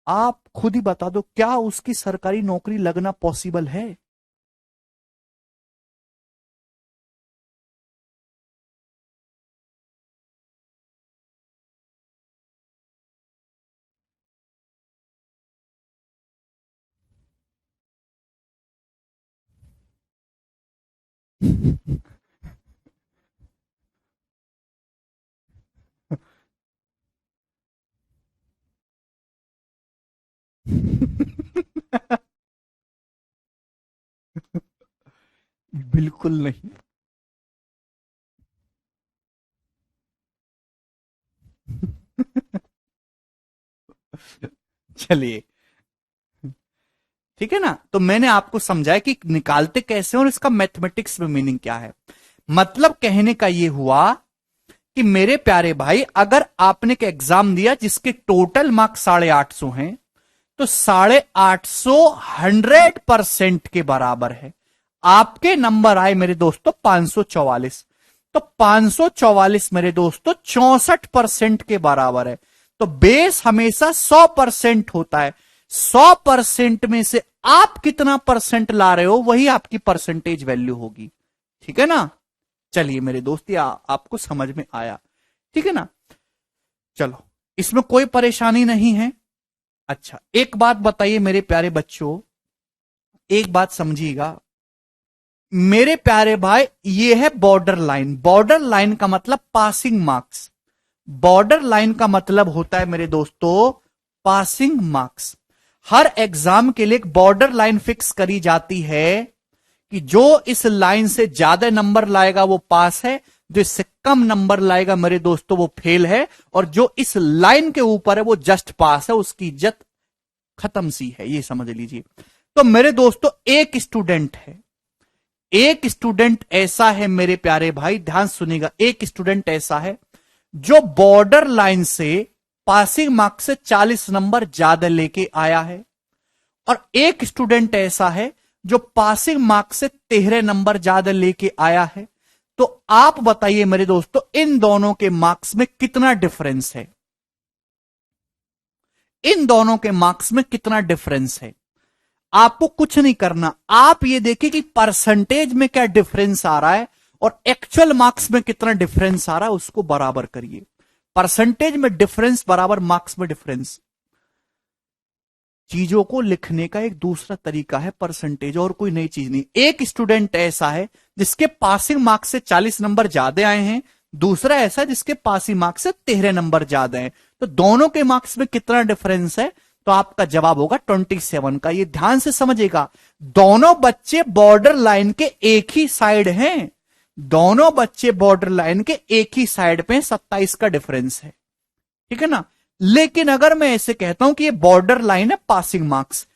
आप खुद ही बता दो, क्या उसकी सरकारी नौकरी लगना पॉसिबल है? बिल्कुल नहीं। चलिए, ठीक है ना? तो मैंने आपको समझाया कि निकालते कैसे और इसका मैथमेटिक्स में मीनिंग क्या है। मतलब कहने का यह हुआ कि मेरे प्यारे भाई, अगर आपने एक एग्जाम दिया जिसके टोटल मार्क्स 850 हैं, तो 850 100% के बराबर है। आपके नंबर आए मेरे दोस्तों 544, तो 544 मेरे दोस्तों 64% के बराबर है। तो बेस हमेशा 100% होता है। 100% में से आप कितना परसेंट ला रहे हो वही आपकी परसेंटेज वैल्यू होगी। ठीक है ना? चलिए मेरे दोस्त, आपको समझ में आया? ठीक है ना? चलो, इसमें कोई परेशानी नहीं है। अच्छा, एक बात बताइए मेरे प्यारे बच्चों, एक बात समझिएगा मेरे प्यारे भाई, ये है बॉर्डर लाइन। बॉर्डर लाइन का मतलब पासिंग मार्क्स। बॉर्डर लाइन का मतलब होता है मेरे दोस्तों पासिंग मार्क्स। हर एग्जाम के लिए एक बॉर्डर लाइन फिक्स करी जाती है कि जो इस लाइन से ज्यादा नंबर लाएगा वो पास है, जो इससे कम नंबर लाएगा मेरे दोस्तों वो फेल है, और जो इस लाइन के ऊपर है वो जस्ट पास है, उसकी इज्जत खत्म सी है, ये समझ लीजिए। तो मेरे दोस्तों एक स्टूडेंट है, एक स्टूडेंट ऐसा है मेरे प्यारे भाई, ध्यान सुनिएगा, एक स्टूडेंट ऐसा है जो बॉर्डर लाइन से पासिंग मार्क्स से 40 नंबर ज्यादा लेके आया है, और एक स्टूडेंट ऐसा है जो पासिंग मार्क्स से 13 नंबर ज्यादा लेके आया है। तो आप बताइए मेरे दोस्तों, इन दोनों के मार्क्स में कितना डिफरेंस है? इन दोनों के मार्क्स में कितना डिफरेंस है? आपको कुछ नहीं करना, आप ये देखिए कि परसेंटेज में क्या डिफरेंस आ रहा है और एक्चुअल मार्क्स में कितना डिफरेंस आ रहा है, उसको बराबर करिए। परसेंटेज में डिफरेंस बराबर मार्क्स में डिफरेंस। चीजों को लिखने का एक दूसरा तरीका है परसेंटेज, और कोई नई चीज नहीं। एक स्टूडेंट ऐसा है जिसके पासिंग मार्क्स से 40 नंबर ज्यादा आए हैं, दूसरा ऐसा जिसके पासिंग मार्क्स से 13 नंबर ज्यादा है। तो दोनों के मार्क्स में कितना डिफरेंस है? तो आपका जवाब होगा 27 का। ये ध्यान से समझिएगा, दोनों बच्चे बॉर्डर लाइन के एक ही साइड हैं, दोनों बच्चे बॉर्डर लाइन के एक ही साइड पे 27 का डिफरेंस है, ठीक है ना। लेकिन अगर मैं ऐसे कहता हूं कि ये बॉर्डर लाइन है पासिंग मार्क्स,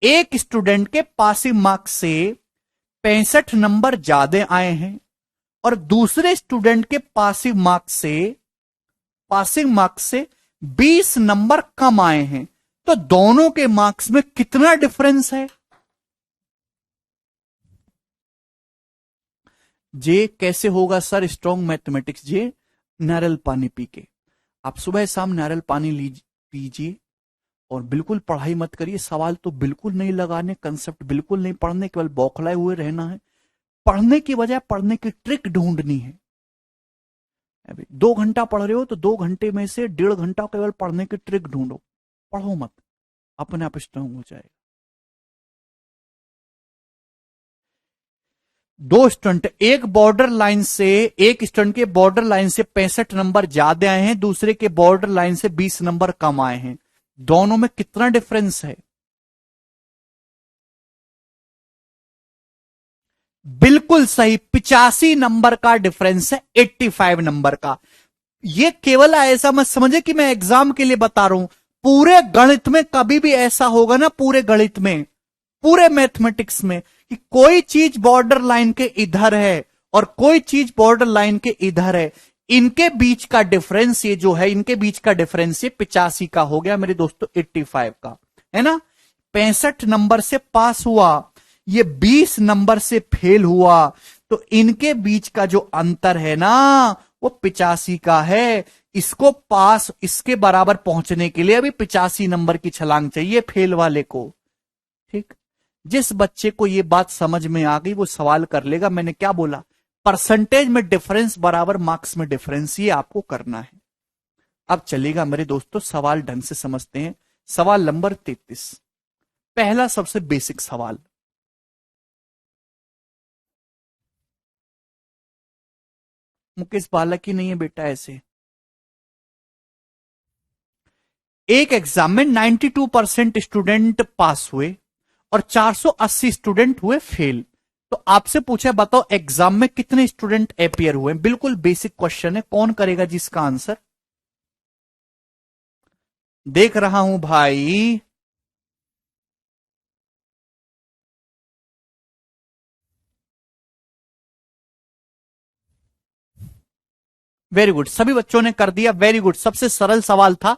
एक स्टूडेंट के पासिंग मार्क्स से 65 नंबर ज्यादा आए हैं और दूसरे स्टूडेंट के पासिंग मार्क्स से 20 नंबर कम आए हैं, तो दोनों के मार्क्स में कितना डिफरेंस है? जे कैसे होगा सर स्ट्रॉन्ग मैथमेटिक्स? जे नारियल पानी पी के। आप सुबह शाम नारियल पानी पीजिए और बिल्कुल पढ़ाई मत करिए, सवाल तो बिल्कुल नहीं लगाने, कंसेप्ट बिल्कुल नहीं पढ़ने, केवल बौखलाए हुए रहना है। पढ़ने की बजाय पढ़ने की ट्रिक ढूंढनी है। अभी 2 घंटा पढ़ रहे हो तो 2 घंटे में से 1.5 घंटा केवल पढ़ने की ट्रिक ढूंढो, पढ़ो मत, अपने आप स्ट्रांग हो जाएगा। दो स्टूडेंट एक स्टूडेंट के बॉर्डर लाइन से 65 नंबर ज्यादा आए हैं, दूसरे के बॉर्डर लाइन से 20 नंबर कम आए हैं, दोनों में कितना डिफरेंस है? बिल्कुल सही, 85 नंबर का डिफरेंस है 85 नंबर का। ये केवल ऐसा मत समझे कि मैं एग्जाम के लिए बता रहा हूं, पूरे गणित में कभी भी ऐसा होगा ना, पूरे गणित में, पूरे मैथमेटिक्स में, कि कोई चीज बॉर्डर लाइन के इधर है और कोई चीज बॉर्डर लाइन के इधर है, इनके बीच का डिफरेंस ये जो है, इनके बीच का डिफरेंस ये 85 का हो गया मेरे दोस्तों, 85 का, है ना। 65 नंबर से पास हुआ, ये 20 नंबर से फेल हुआ, तो इनके बीच का जो अंतर है ना वो 85 का है। इसको पास, इसके बराबर पहुंचने के लिए अभी 85 नंबर की छलांग चाहिए फेल वाले को, ठीक। जिस बच्चे को ये बात समझ में आ गई वो सवाल कर लेगा। मैंने क्या बोला? परसेंटेज में डिफरेंस बराबर मार्क्स में डिफरेंस, ये आपको करना है। अब चलेगा मेरे दोस्तों, सवाल ढंग से समझते हैं। सवाल नंबर 33, पहला सबसे बेसिक सवाल। मुकेश बालक ही नहीं है बेटा ऐसे। एक एग्जाम में 92% स्टूडेंट पास हुए और 480 स्टूडेंट हुए फेल। तो आपसे पूछा, बताओ एग्जाम में कितने स्टूडेंट अपियर हुए? बिल्कुल बेसिक क्वेश्चन है, कौन करेगा जिसका आंसर? देख रहा हूं भाई। वेरी गुड, सभी बच्चों ने कर दिया, वेरी गुड। सबसे सरल सवाल था।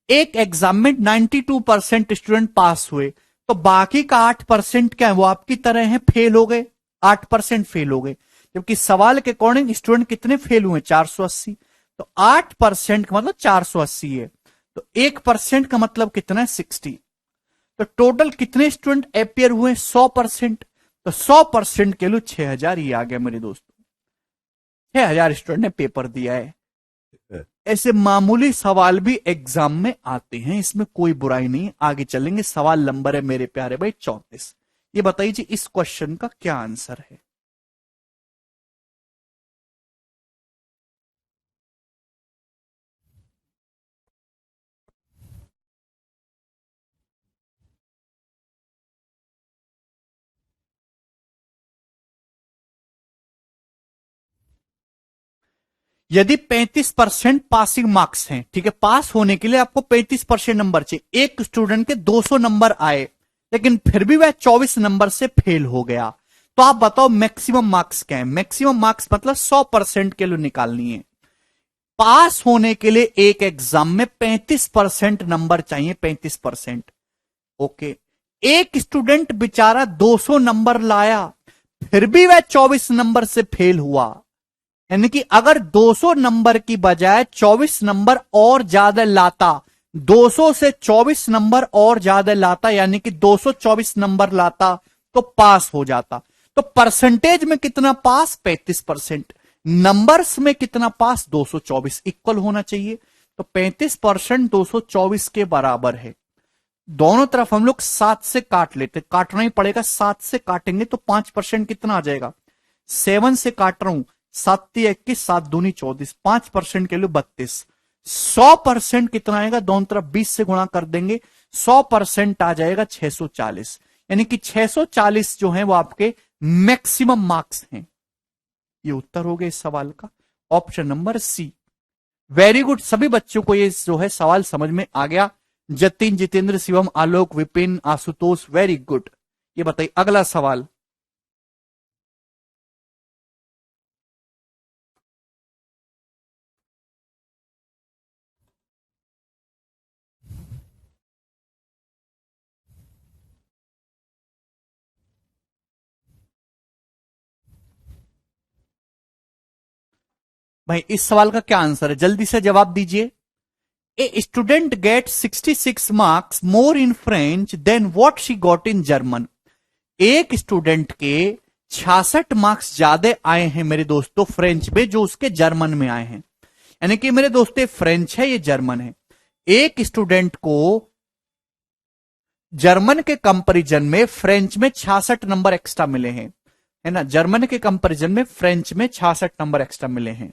एक एग्जाम में 92% स्टूडेंट पास हुए, तो बाकी का 8% क्या है? वो आपकी तरह है, फेल हो गए, 8% फेल हो गए। जबकि सवाल के अकॉर्डिंग स्टूडेंट कितने फेल हुए? 480। तो 8% का मतलब 480 है, तो 1% का मतलब कितना है? 60। तो टोटल कितने स्टूडेंट अपियर हुए? 100%। तो 100% के लिए 6000, ये आ गया मेरे दोस्तों। 6000 स्टूडेंट ने पेपर दिया है। ऐसे मामूली सवाल भी एग्जाम में आते हैं, इसमें कोई बुराई नहीं। आगे चलेंगे, सवाल नंबर है मेरे प्यारे भाई 34। ये बताइए जी, इस क्वेश्चन का क्या आंसर है? यदि 35% पासिंग मार्क्स हैं, ठीक है, पास होने के लिए आपको 35% नंबर चाहिए। एक स्टूडेंट के 200 नंबर आए लेकिन फिर भी वह 24 नंबर से फेल हो गया, तो आप बताओ मैक्सिमम मार्क्स क्या है? मैक्सिमम मार्क्स मतलब 100% के लिए निकालनी है। पास होने के लिए एक एग्जाम में 35% नंबर चाहिए, 35%। ओके, एक स्टूडेंट बेचारा 200 नंबर लाया, फिर भी वह 24 नंबर से फेल हुआ। यानी कि अगर 200 नंबर की बजाय 24 नंबर और ज्यादा लाता, 200 से 24 नंबर और ज्यादा लाता, यानी कि 224 नंबर लाता, तो पास हो जाता। तो परसेंटेज में कितना पास? 35%। नंबर्स में कितना पास? 224, इक्वल होना चाहिए। तो 35% 224 के बराबर है। दोनों तरफ हम लोग 7 से काट लेते, काटना ही पड़ेगा, 7 से काटेंगे तो 5% कितना आ जाएगा? 7 से काट रहा हूं, सात 21, 7 दूनी 24, 5% के लिए 32। 100% कितना आएगा, दोनों तरफ 20 से गुणा कर देंगे, 100% आ जाएगा 640। यानी कि 640 जो है वो आपके मैक्सिमम मार्क्स हैं। ये उत्तर हो गया इस सवाल का, option number C. Very good, सभी बच्चों को ये जो है सवाल समझ में आ गया। जतिन, जितेंद्र, शिवम, आलोक, विपिन, आशुतोष, वेरी गुड। ये बताइए अगला सवाल। भाई इस सवाल का क्या आंसर है, जल्दी से जवाब दीजिए। A student get 66 marks more in French than what she got in German. एक स्टूडेंट के 66 मार्क्स ज्यादा आए हैं मेरे दोस्तों फ्रेंच में, जो उसके जर्मन में आए हैं। यानी कि मेरे दोस्तों फ्रेंच है, ये जर्मन है। एक स्टूडेंट को जर्मन के कंपैरिजन में फ्रेंच में 66 नंबर एक्स्ट्रा मिले हैं, है ना। जर्मन के कंपैरिजन में फ्रेंच में 66 नंबर एक्स्ट्रा मिले हैं।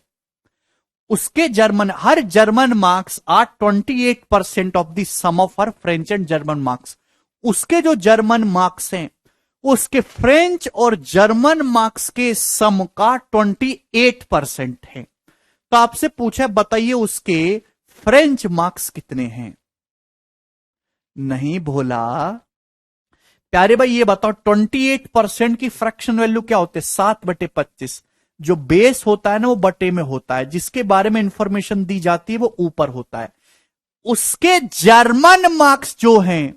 उसके जर्मन, हर German marks are 28% of the sum of her French and German marks. उसके जो जर्मन मार्क्स हैं उसके फ्रेंच और जर्मन मार्क्स के सम का 28% है। तो आपसे पूछा, बताइए उसके फ्रेंच मार्क्स कितने हैं। नहीं भोला प्यारे भाई, ये बताओ 28% की फ्रैक्शन वैल्यू क्या होते हैं, 7/25। जो बेस होता है ना वो बटे में होता है, जिसके बारे में इंफॉर्मेशन दी जाती है वो ऊपर होता है। उसके जर्मन मार्क्स जो हैं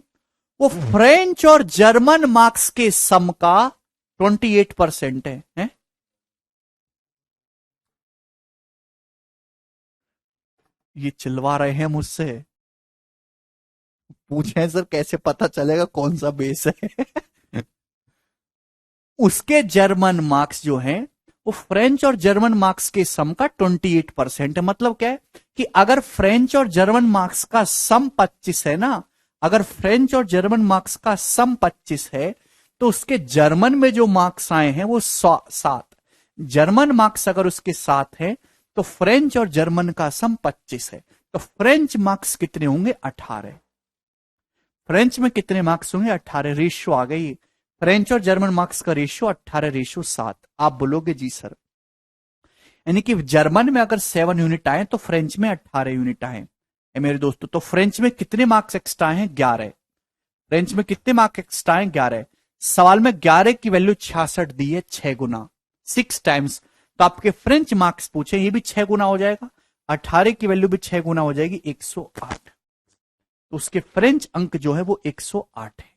वो फ्रेंच और जर्मन मार्क्स के सम का 28% है? ये चिल्वा रहे हैं मुझसे, पूछे सर कैसे पता चलेगा कौन सा बेस है। उसके जर्मन मार्क्स जो हैं वो फ्रेंच और जर्मन मार्क्स के सम का 28% है। मतलब क्या है कि अगर फ्रेंच और जर्मन मार्क्स का सम 25 है ना, अगर फ्रेंच और जर्मन मार्क्स का सम 25 है तो उसके जर्मन में जो मार्क्स आए हैं वो 7। जर्मन मार्क्स अगर उसके 7 है तो फ्रेंच और जर्मन का सम 25 है। तो फ्रेंच मार्क्स कितने होंगे, 18। फ्रेंच में कितने मार्क्स होंगे, 18। रेशियो आ गई, फ्रेंच और जर्मन मार्क्स का रेशियो 18:7। आप बोलोगे जी सर, यानी कि जर्मन में अगर 7 यूनिट आए तो फ्रेंच में 18 यूनिट आए। मेरे दोस्तों तो फ्रेंच में कितने मार्क्स एक्स्ट्रा हैं, 11। फ्रेंच में कितने मार्क्स एक्स्ट्रा हैं, 11। सवाल में 11 की वैल्यू 66 दी है, 6 गुना, 6 टाइम्स। तो आपके फ्रेंच मार्क्स पूछे, ये भी 6 गुना हो जाएगा, 18 की वैल्यू भी 6 गुना हो जाएगी, 108। तो उसके फ्रेंच अंक जो है वो 108 है।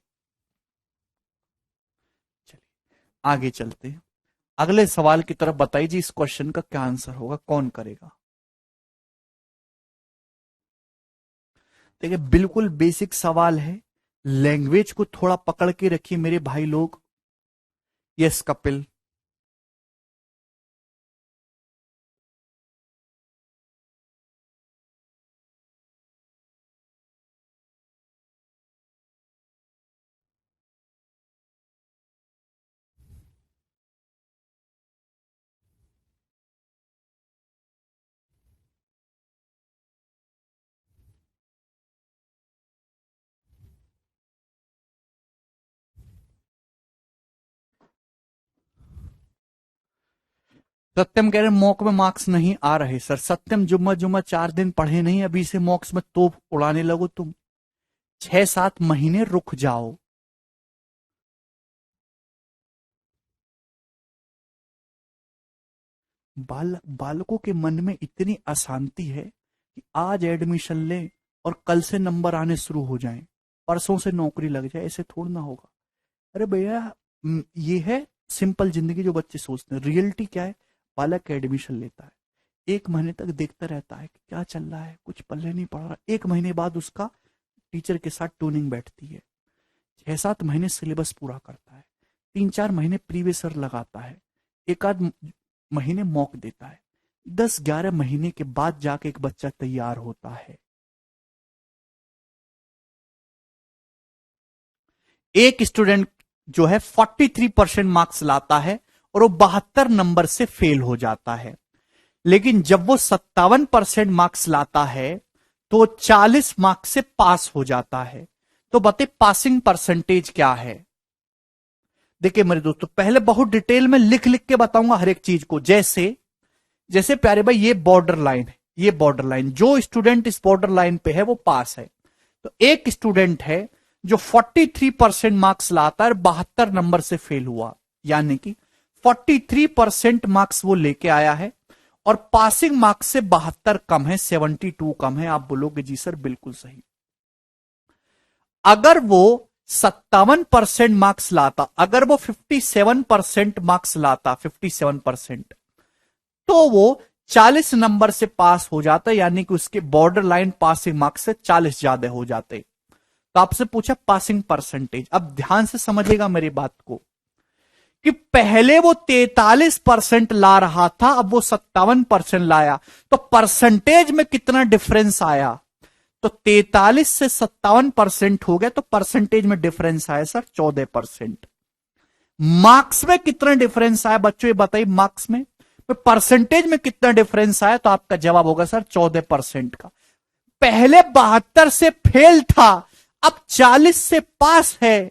चलिए आगे चलते हैं, अगले सवाल की तरफ बताइए जी, इस क्वेश्चन का क्या आंसर होगा, कौन करेगा। देखिए बिल्कुल बेसिक सवाल है, लैंग्वेज को थोड़ा पकड़ के रखिए मेरे भाई लोग। यस कपिल। सत्यम कह रहे मॉक में मार्क्स नहीं आ रहे सर। सत्यम जुम्मा जुम्मा 4 दिन पढ़े नहीं, अभी से मॉक्स में तोप उड़ाने लगो तुम। 6-7 महीने रुक जाओ। बालकों के मन में इतनी अशांति है कि आज एडमिशन लें और कल से नंबर आने शुरू हो जाएं, परसों से नौकरी लग जाए, ऐसे थोड़ा ना होगा। अरे भैया ये है सिंपल जिंदगी जो बच्चे सोचते हैं। रियलिटी क्या है, बालक एडमिशन लेता है, 1 महीने तक देखता रहता है कि क्या चल रहा है, कुछ पल्ले नहीं पड़ रहा। 1 महीने बाद उसका टीचर के साथ ट्यूनिंग बैठती है, 6-7 महीने सिलेबस पूरा करता है, 3-4 महीने प्रीवियसर लगाता है, एक आध महीने मॉक देता है, 10-11 महीने के बाद जाके एक बच्चा तैयार होता है। एक स्टूडेंट जो है 43% मार्क्स लाता है और वो 72 नंबर से फेल हो जाता है। लेकिन जब वो 57% मार्क्स लाता है तो 40 मार्क्स से पास हो जाता है। तो बताइए पासिंग परसेंटेज क्या है। देखिए मेरे दोस्तों, पहले बहुत डिटेल में लिख लिख के बताऊंगा हर एक चीज को। जैसे जैसे प्यारे भाई, ये बॉर्डर लाइन है, ये बॉर्डर लाइन, जो स्टूडेंट इस बॉर्डर लाइन पे है वो पास है। तो एक स्टूडेंट है जो 43% मार्क्स लाता है, 72 नंबर से फेल हुआ, यानी कि 43% मार्क्स वो लेके आया है और पासिंग मार्क्स से 72 कम है, 72 कम है। आप बोलोगे जी सर बिल्कुल सही। अगर वो 57% मार्क्स लाता, अगर वो 57% मार्क्स लाता, 57%, तो वो 40 नंबर से पास हो जाता, यानी कि उसके बॉर्डर लाइन पासिंग मार्क्स से 40 ज्यादा हो जाते। तो आपसे पूछा पासिंग परसेंटेज। अब ध्यान से समझिएगा मेरी बात को कि पहले वो 43% ला रहा था, अब वो 57% लाया, तो परसेंटेज में कितना डिफरेंस आया। तो 43 से 57% हो गया, तो परसेंटेज में डिफरेंस आया सर 14%। मार्क्स में कितना डिफरेंस आया बच्चों, ये बताइए। मार्क्स में, परसेंटेज में कितना डिफरेंस आया, तो आपका जवाब होगा सर 14% का। पहले 72 से फेल था, अब 40 से पास है,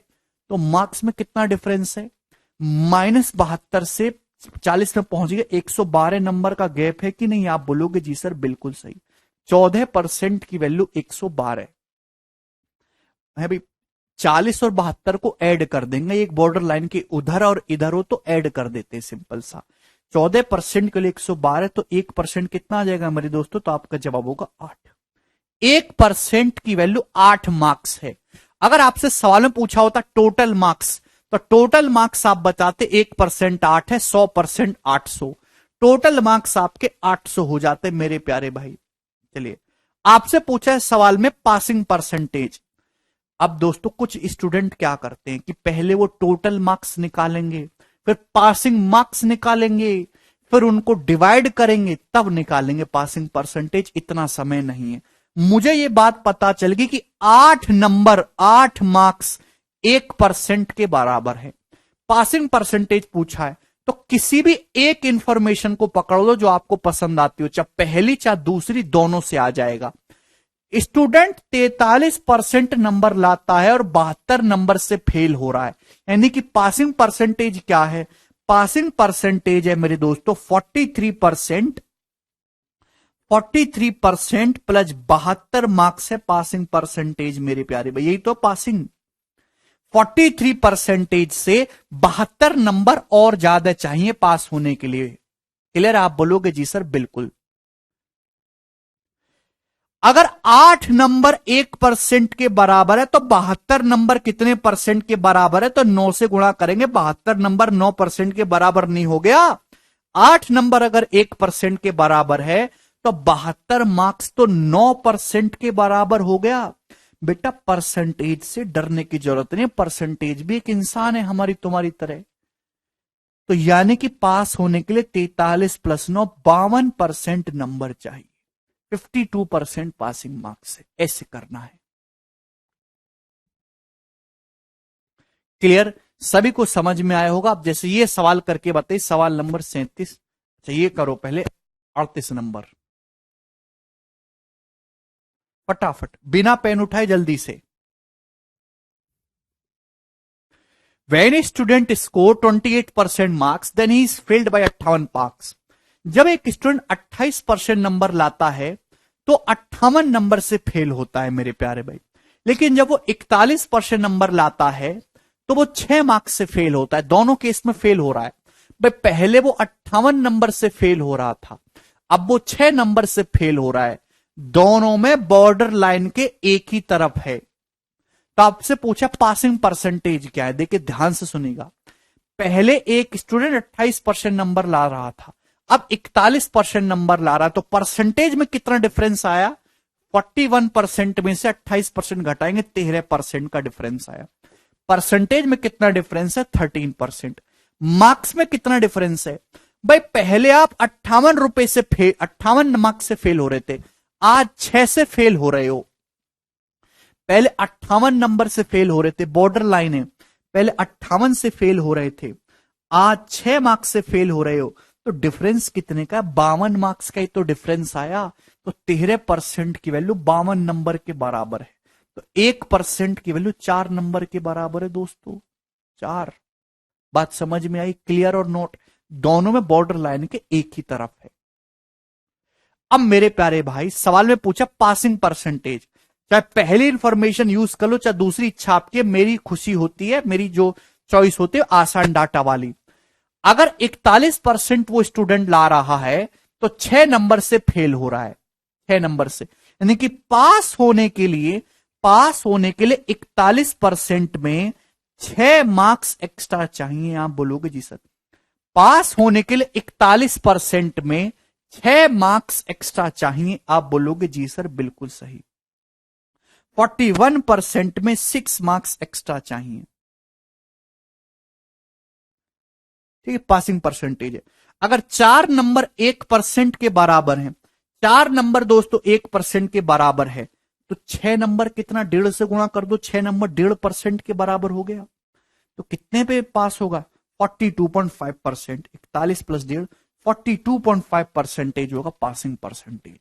तो मार्क्स में कितना डिफरेंस है, -72 से 40 में पहुंच गया, 112 नंबर का गैप है कि नहीं। आप बोलोगे जी सर बिल्कुल सही। 14% की वैल्यू 112 है भाई। 40 और 72 को ऐड कर देंगे, एक बॉर्डर लाइन के उधर और इधर हो तो ऐड कर देते हैं, सिंपल सा। 14% के लिए 112, तो 1% कितना आ जाएगा मेरे दोस्तों, तो आपका जवाब होगा 8। 1% की वैल्यू 8 मार्क्स है। अगर आपसे सवाल में पूछा होता टोटल मार्क्स, तो टोटल मार्क्स आप बताते 1% 8 है, 100% 800। टोटल मार्क्स आपके 800 हो जाते मेरे प्यारे भाई। चलिए, आपसे पूछा है सवाल में पासिंग परसेंटेज। अब दोस्तों कुछ स्टूडेंट क्या करते हैं कि पहले वो टोटल मार्क्स निकालेंगे, फिर पासिंग मार्क्स निकालेंगे, फिर उनको डिवाइड करेंगे, तब निकालेंगे पासिंग परसेंटेज। इतना समय नहीं है। मुझे ये बात पता चल गई कि 8 नंबर, 8 मार्क्स 1% के बराबर है। पासिंग परसेंटेज पूछा है तो किसी भी एक इंफॉर्मेशन को पकड़ लो जो आपको पसंद आती हो, चाहे पहली चाहे दूसरी, दोनों से आ जाएगा। स्टूडेंट 43% नंबर लाता है और 72 नंबर से फेल हो रहा है, यानी कि पासिंग परसेंटेज क्या है। पासिंग परसेंटेज है मेरे दोस्तों 43%। 43% प्लस 72 मार्क्स है पासिंग परसेंटेज मेरे प्यारे भाई, यही तो पासिंग। 43% से 72 नंबर और ज्यादा चाहिए पास होने के लिए। क्लियर। आप बोलोगे जी सर बिल्कुल। अगर 8 नंबर 1% के बराबर है तो 72 नंबर कितने परसेंट के बराबर है, तो 9 से गुणा करेंगे। 72 नंबर 9% के बराबर नहीं हो गया। 8 नंबर अगर 1% के बराबर है तो 72 मार्क्स तो 9% के बराबर हो गया। बेटा परसेंटेज से डरने की जरूरत नहीं, परसेंटेज भी एक इंसान है हमारी तुम्हारी तरह। तो यानी कि पास होने के लिए 43 प्लस 9 52% नंबर चाहिए। 52% पासिंग मार्क्स है, ऐसे करना है। क्लियर। सभी को समझ में आया होगा। अब जैसे ये सवाल करके बताइए, सवाल नंबर 37। अच्छा ये करो पहले 38 नंबर, फटाफट बिना पेन उठाए जल्दी से। When a student score 28% marks, then he is failed by 58 marks. जब एक स्टूडेंट 28% नंबर लाता है तो 58 नंबर से फेल होता है मेरे प्यारे भाई। लेकिन जब वो 41% नंबर लाता है तो वो 6 मार्क्स से फेल होता है। दोनों केस में फेल हो रहा है भाई। पहले वो 58 नंबर से फेल हो रहा था, अब वो 6 नंबर से फेल हो रहा है। दोनों में बॉर्डर लाइन के एक ही तरफ है। तो आपसे पूछा पासिंग परसेंटेज क्या है। देखिए ध्यान से सुनिएगा। पहले एक स्टूडेंट 28% नंबर ला रहा था, अब 41% नंबर ला रहा है, तो परसेंटेज में कितना डिफरेंस आया। 41% में से 28% घटाएंगे, 13% का डिफरेंस आया। परसेंटेज में कितना डिफरेंस है 13%। मार्क्स में कितना डिफरेंस है भाई। पहले आप 58 मार्क्स से फेल हो रहे थे, आज 6 से फेल हो रहे हो। पहले 58 नंबर से फेल हो रहे थे, बॉर्डर लाइन है, पहले 58 से फेल हो रहे थे, आज 6 मार्क्स से फेल हो रहे हो, तो डिफरेंस कितने का? 52 मार्क्स का ही तो डिफरेंस आया। तो 13% की वैल्यू 52 नंबर के बराबर है। तो 1% की वैल्यू 4 नंबर के बराबर है दोस्तों, 4। बात समझ में आई? क्लियर और नोट? दोनों में बॉर्डर लाइन के एक ही तरफ है। अब मेरे प्यारे भाई, सवाल में पूछा पासिंग परसेंटेज। चाहे पहली इंफॉर्मेशन यूज कर लो, चाहे दूसरी छाप के, मेरी खुशी होती है, मेरी जो चॉइस होती है आसान डाटा वाली। अगर 41% वो स्टूडेंट ला रहा है, तो 6 नंबर से फेल हो रहा है, 6 नंबर से। यानी कि पास होने के लिए 41% में 6 मार्क्स एक्स्ट्रा चाहिए। आप बोलोगे जी सर, पास होने के लिए 41% में 6 मार्क्स एक्स्ट्रा चाहिए। आप बोलोगे जी सर, बिल्कुल सही। 41% में 6 मार्क्स एक्स्ट्रा चाहिए। ठीक है, पासिंग परसेंटेज है। अगर 4 नंबर 1% के बराबर हैं, 4 नंबर दोस्तों 1% के बराबर है, तो 6 नंबर कितना? 1.5 से गुणा कर दो, 6 नंबर 1.5% के बराबर हो गया। तो कितने पे पास होगा? 42.5%। 41 प्लस 1.5, 42.5% होगा पासिंग परसेंटेज।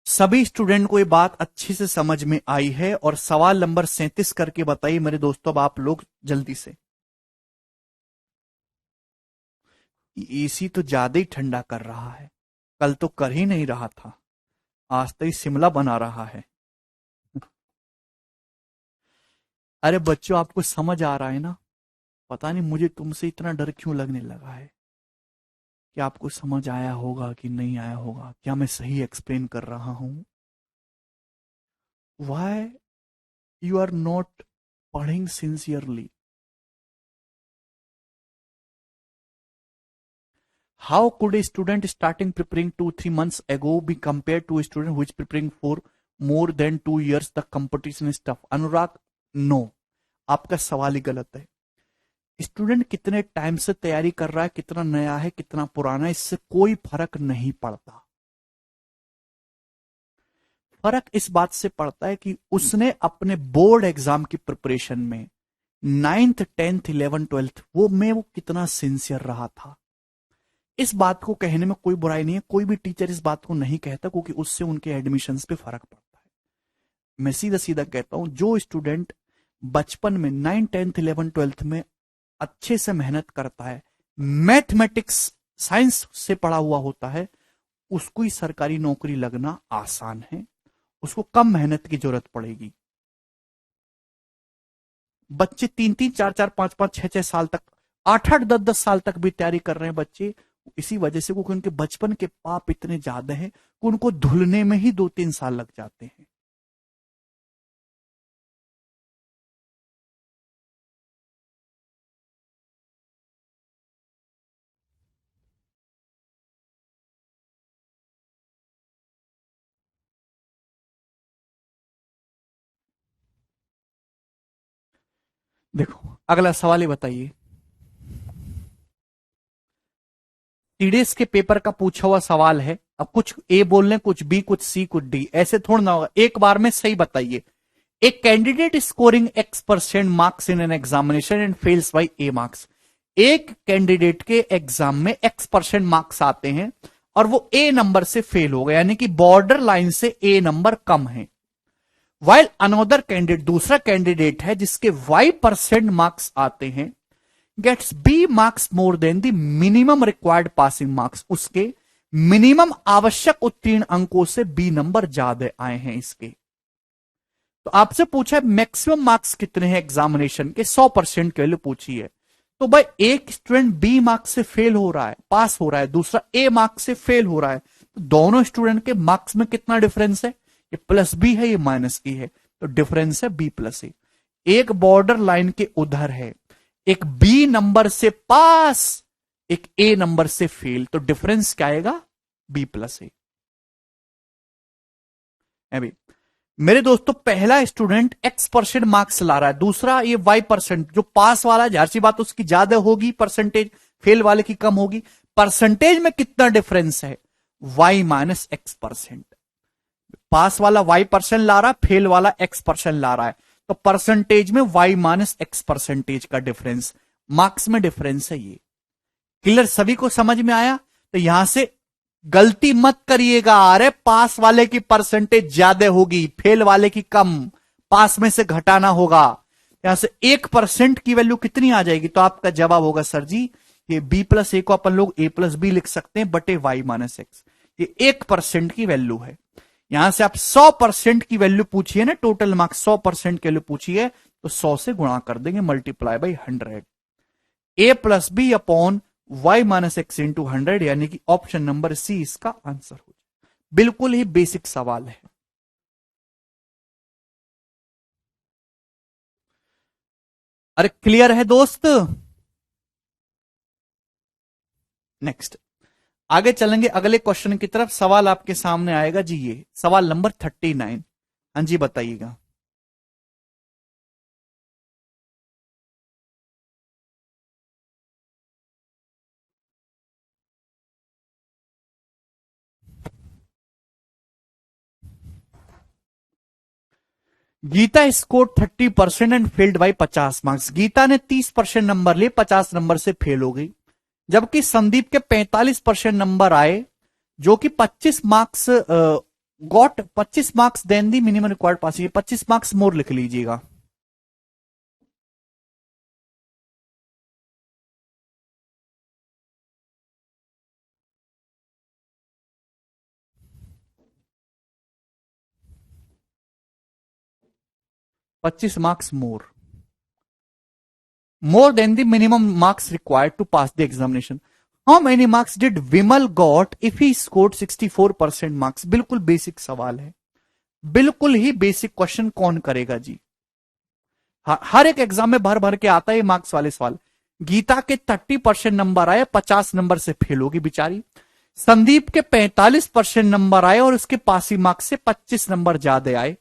सभी स्टूडेंट को ये बात अच्छी से समझ में आई है? और सवाल नंबर 37 करके बताइए मेरे दोस्तों, अब आप लोग जल्दी से। एसी तो ज्यादा ही ठंडा कर रहा है, कल तो कर ही नहीं रहा था, आज तो ही शिमला बना रहा है। अरे बच्चों, आपको समझ आ रहा है ना? पता नहीं मुझे तुमसे इतना डर क्यों लगने लगा है कि आपको समझ आया होगा कि नहीं आया होगा। क्या मैं सही एक्सप्लेन कर रहा हूं? वाई यू आर नॉट पढ़िंग sincerely? How could a student starting preparing 2-3 months ago be compared to a student who is preparing for more than 2 years? The competition is tough. Anurag, no, आपका सवाल ही गलत है। स्टूडेंट कितने टाइम से तैयारी कर रहा है, कितना नया है, कितना पुराना है, इससे कोई फर्क नहीं पड़ता। फर्क इस बात से पड़ता है कि उसने अपने बोर्ड एग्जाम की प्रिपरेशन में 9th 10th 11th 12th वो कितना सिंसियर रहा था। इस बात को कहने में कोई बुराई नहीं है, कोई भी टीचर इस बात को नहीं कहता, क्योंकि उससे उनके एडमिशन्स पे फर्क पड़ता है। मैं सीधा सीधा कहता हूं, जो स्टूडेंट बचपन में 9 10th 11th 12th में अच्छे से मेहनत करता है, मैथमेटिक्स साइंस से पढ़ा हुआ होता है, उसको ही सरकारी नौकरी लगना आसान है, उसको कम मेहनत की जरूरत पड़ेगी। बच्चे 3-3 4-4 5-5 6-6 साल तक, 8-8 10-10 साल तक भी तैयारी कर रहे हैं बच्चे, इसी वजह से, क्योंकि उनके बचपन के पाप इतने ज्यादा हैं कि उनको धुलने में ही 2-3 साल लग जाते हैं। देखो, अगला सवाल ही बताइए। टीडीएस के पेपर का पूछा हुआ सवाल है। अब कुछ ए बोल रहे, कुछ बी, कुछ सी, कुछ डी, ऐसे थोड़ा ना होगा, एक बार में सही बताइए। एक candidate scoring X% marks in an examination and fails by A marks. एक कैंडिडेट के एग्जाम में X% मार्क्स आते हैं और वो ए नंबर से फेल हो गया, यानी कि बॉर्डर लाइन से ए नंबर कम है। वाइल अनदर कैंडिडेट, दूसरा कैंडिडेट है जिसके Y% मार्क्स आते हैं, gets B marks more than the minimum required passing marks. उसके मिनिमम आवश्यक उत्तीर्ण अंकों से बी नंबर ज्यादा आए हैं इसके। तो आपसे पूछा है मैक्सिमम मार्क्स कितने हैं एग्जामिनेशन के, 100% के लिए पूछी है। तो भाई एक स्टूडेंट बी मार्क्स से फेल हो रहा है, पास हो रहा है, दूसरा ए मार्क्स से फेल हो रहा है, तो दोनों स्टूडेंट के मार्क्स में कितना डिफरेंस है? ये प्लस बी है, ये माइनस ए है, तो डिफरेंस है बी प्लस ए। एक बॉर्डर लाइन के उधर है, एक बी नंबर से पास, एक ए नंबर से फेल, तो डिफरेंस क्या आएगा? बी प्लस ए। अभी मेरे दोस्तों, पहला स्टूडेंट X% मार्क्स ला रहा है, दूसरा ये Y%, जो पास वाला है जाहिर सी बात उसकी ज्यादा होगी परसेंटेज, फेल वाले की कम होगी। परसेंटेज में कितना डिफरेंस है? Y - X%। पास वाला y% ला रहा है, फेल वाला x% ला रहा है, तो परसेंटेज में y माइनस एक्स परसेंटेज का डिफरेंस, मार्क्स में डिफरेंस है ये। क्लियर, सभी को समझ में आया? तो यहां से गलती मत करिएगा, अरे पास वाले की परसेंटेज ज्यादा होगी, फेल वाले की कम, पास में से घटाना होगा। यहां से 1% की वैल्यू कितनी आ जाएगी? तो आपका जवाब होगा सर जी ये b+a को अपन लोग a+b लिख सकते हैं बटे y माइनस एक्स। ये 1% की वैल्यू है। यहां से आप 100% की वैल्यू पूछिए ना, टोटल मार्क्स 100% की वैल्यू पूछिए तो 100 से गुणा कर देंगे, multiply by 100, a+b upon y minus x into 100, यानी कि ऑप्शन नंबर सी इसका आंसर हो जाए। बिल्कुल ही बेसिक सवाल है। अरे क्लियर है दोस्त? नेक्स्ट आगे चलेंगे अगले क्वेश्चन की तरफ। सवाल आपके सामने आएगा जी, ये सवाल नंबर 39। हाँ जी बताइएगा। Geeta score 30% and failed by 50 marks. Geeta ने 30% नंबर लिए, 50 नंबर से फेल हो गई, जबकि संदीप के 45% नंबर आए, जो कि 25 marks got 25 marks than the minimum required passing, 25 marks more लिख लीजिएगा। पच्चीस marks more than the minimum marks required to pass the examination. How many marks did Vimal got if he scored 64% marks? बिल्कुल बेसिक सवाल है, बिल्कुल ही बेसिक क्वेश्चन, कौन करेगा जी? हर एक एग्जाम में भर भर के आता है मार्क्स वाले सवाल। गीता के 30% नंबर आए, 50 नंबर से फेल होगी बेचारी। संदीप के 45% नंबर आए और उसके पासी मार्क्स से 25 नंबर ज्यादा आए।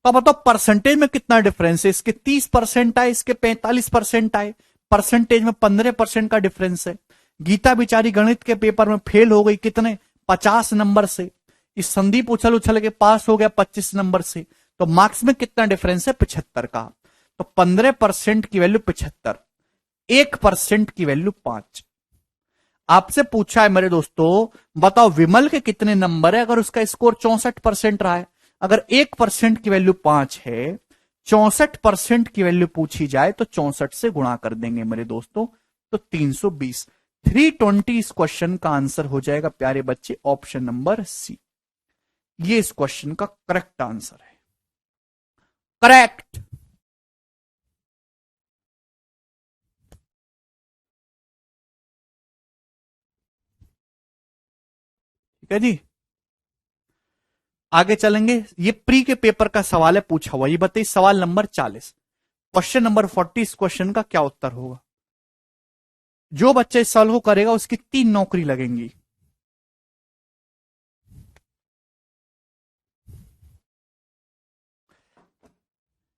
तो बताओ परसेंटेज में कितना डिफरेंस है? इसके 30% आए, इसके 45% आए, परसेंटेज में 15% का डिफरेंस है। गीता बेचारी गणित के पेपर में फेल हो गई, कितने? 50 नंबर से। इस संदीप उछल उछल के पास हो गया 25 नंबर से। तो मार्क्स में कितना डिफरेंस है? 75 का। तो 15% की वैल्यू 75, 1% की वैल्यू 5। आपसे पूछा है मेरे दोस्तों, बताओ विमल के कितने नंबर है अगर उसका स्कोर 64% रहा है? अगर 1% की वैल्यू 5 है, 64% की वैल्यू पूछी जाए तो 64 से गुणा कर देंगे मेरे दोस्तों, तो 320, 320 इस क्वेश्चन का आंसर हो जाएगा प्यारे बच्चे, ऑप्शन नंबर सी। ये इस क्वेश्चन का करेक्ट आंसर है। करेक्ट। ठीक है जी, आगे चलेंगे। ये प्री के पेपर का सवाल है, पूछा हुआ। ये बताइए सवाल नंबर 40, क्वेश्चन नंबर 40, इस क्वेश्चन का क्या उत्तर होगा? जो बच्चा इस सवाल को करेगा उसकी 3 नौकरी लगेंगी।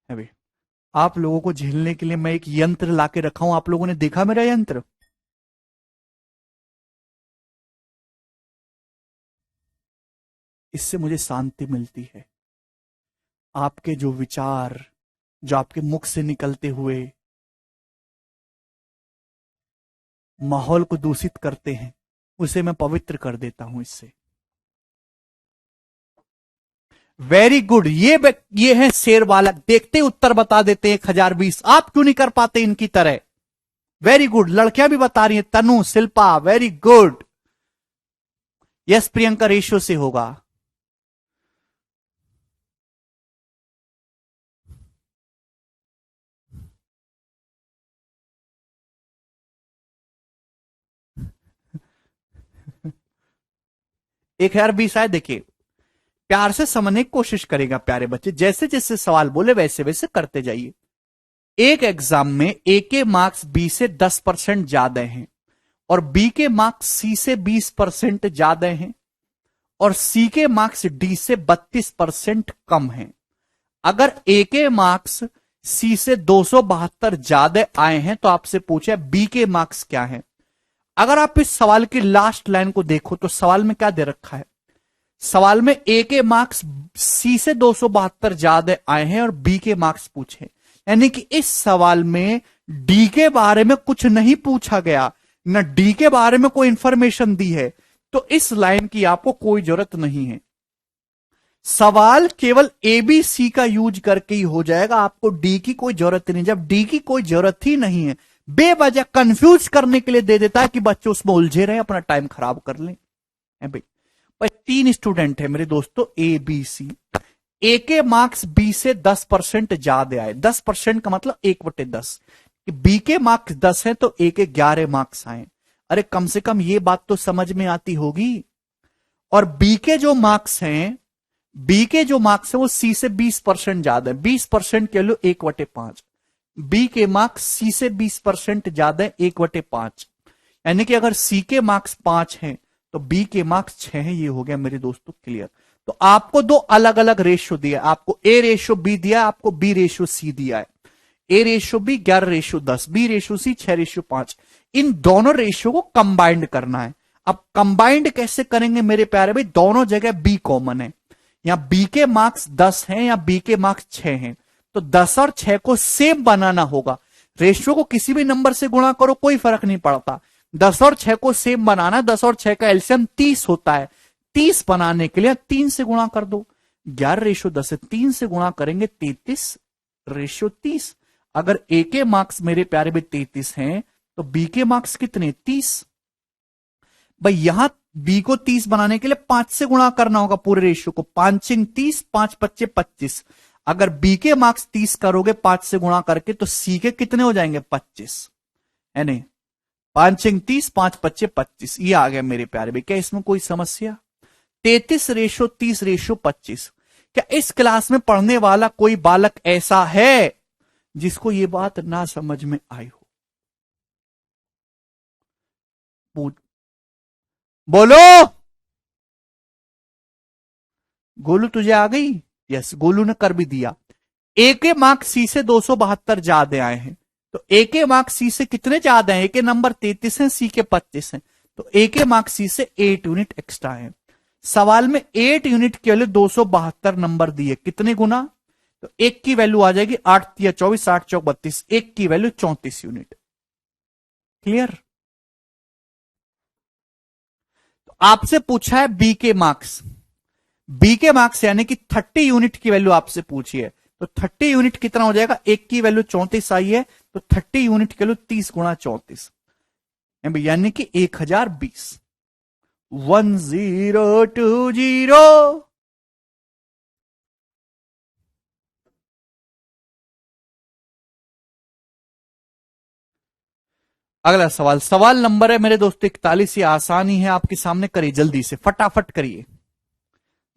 अभी आप लोगों को झेलने के लिए मैं एक यंत्र लाके रखा हूं। आप लोगों ने देखा मेरा यंत्र? इससे मुझे शांति मिलती है। आपके जो विचार, जो आपके मुख से निकलते हुए माहौल को दूषित करते हैं, उसे मैं पवित्र कर देता हूं इससे। Very good. ये है शेर बालक, देखते उत्तर बता देते हैं 1020। आप क्यों नहीं कर पाते इनकी तरह? Very good. लड़कियां भी बता रही हैं, Tanu, Shilpa, very good. Yes Priyanka, ratio से होगा। एक हजार बीस आए, देखिए प्यार से समझने की कोशिश करेगा प्यारे बच्चे, जैसे जैसे सवाल बोले वैसे वैसे करते जाइए। एक एग्जाम में ए के मार्क्स बी से 10% ज्यादा हैं और बी के मार्क्स सी से 20% ज्यादा हैं और सी के मार्क्स डी से 32% कम हैं। अगर ए के मार्क्स सी से 272 ज्यादा आए हैं तो आपसे पूछे बी के मार्क्स क्या हैं। अगर आप इस सवाल की लास्ट लाइन को देखो तो सवाल में क्या दे रखा है? सवाल में ए के मार्क्स सी से 272 ज्यादा आए हैं और बी के मार्क्स पूछे, यानी कि इस सवाल में डी के बारे में कुछ नहीं पूछा गया, न डी के बारे में कोई इंफॉर्मेशन दी है, तो इस लाइन की आपको कोई जरूरत नहीं है। सवाल केवल ए बी सी का यूज करके ही हो जाएगा, आपको डी की कोई जरूरत नहीं। जब डी की कोई जरूरत ही नहीं है, बेवजह कंफ्यूज करने के लिए दे देता है कि बच्चे उसमें उलझे रहे, अपना टाइम खराब कर लें। भाई भाई 3 स्टूडेंट है मेरे दोस्तों, ए बी सी। ए के मार्क्स बी से 10% ज्यादा आए। 10% का मतलब 1/10। बी के मार्क्स 10 है तो ए के 11 मार्क्स आए। अरे कम से कम ये बात तो समझ में आती होगी। और बी के जो मार्क्स हैं, बी के जो मार्क्स है वो सी से 20% ज्यादा है। 20% के लो 1/5। बी के मार्क्स सी से 20% ज्यादा है, 1/5। यानी कि अगर सी के मार्क्स 5 हैं तो बी के मार्क्स 6 हैं। ये हो गया मेरे दोस्तों क्लियर। तो आपको दो अलग अलग रेशियो दिया, आपको ए रेशियो बी दिया, आपको बी रेशियो सी दिया है। A ratio B 11:10, B ratio C 6:5। इन दोनों रेशियो को कंबाइंड करना है। अब कंबाइंड कैसे करेंगे मेरे प्यारे भाई, दोनों जगह बी कॉमन है। या बी के मार्क्स 10 हैं या बी के मार्क्स 6 हैं, तो 10 और 6 को सेम बनाना होगा। रेशियो को किसी भी नंबर से गुणा करो, कोई फर्क नहीं पड़ता। 10 और 6 को सेम बनाना, 10 और 6 का एलसीएम 30 होता है। 30 बनाने के लिए 3 से गुणा कर दो। 11:10 है, 3 से गुणा करेंगे 33:30। अगर ए के मार्क्स मेरे प्यारे भी 33 हैं तो बी के मार्क्स कितने, 30। भाई यहां बी को 30 बनाने के लिए 5 से गुणा करना होगा पूरे रेशियो को। 5×3 5×5 25। अगर बी के मार्क्स 30 करोगे 5 से गुणा करके तो सी के कितने हो जाएंगे, 25। है नहीं, 5×30 5×5 25। ये आ गया मेरे प्यारे भाई। क्या इसमें कोई समस्या? 33:30:25। क्या इस क्लास में पढ़ने वाला कोई बालक ऐसा है जिसको ये बात ना समझ में आई हो? बोलो। गोलू तुझे आ गई? यस, गोलू ने कर भी दिया। ए के मार्क्स सी से 272 ज्यादा आए हैं, तो ए के मार्क्स सी से कितने ज्यादा हैं? ए के नंबर 33 हैं, सी के 25 हैं, तो ए के मार्क्स सी से 8 यूनिट एक्स्ट्रा है। सवाल में 8 यूनिट के लिए 272 नंबर दिए, कितने गुना? तो एक की वैल्यू आ जाएगी 8×3 = 24, 8×4 = 32, एक की वैल्यू 34 यूनिट। क्लियर? तो आपसे पूछा है बी के मार्क्स। बी के मार्क्स यानी कि 30 यूनिट की वैल्यू आपसे पूछी है, तो 30 यूनिट कितना हो जाएगा? एक की वैल्यू 34 आई है, तो 30 यूनिट की वैल्यू 30×34, यानी कि 1020। 1020। अगला सवाल, सवाल नंबर है मेरे दोस्तों 41। ये आसानी है आपके सामने, करिए जल्दी से, फटाफट करिए।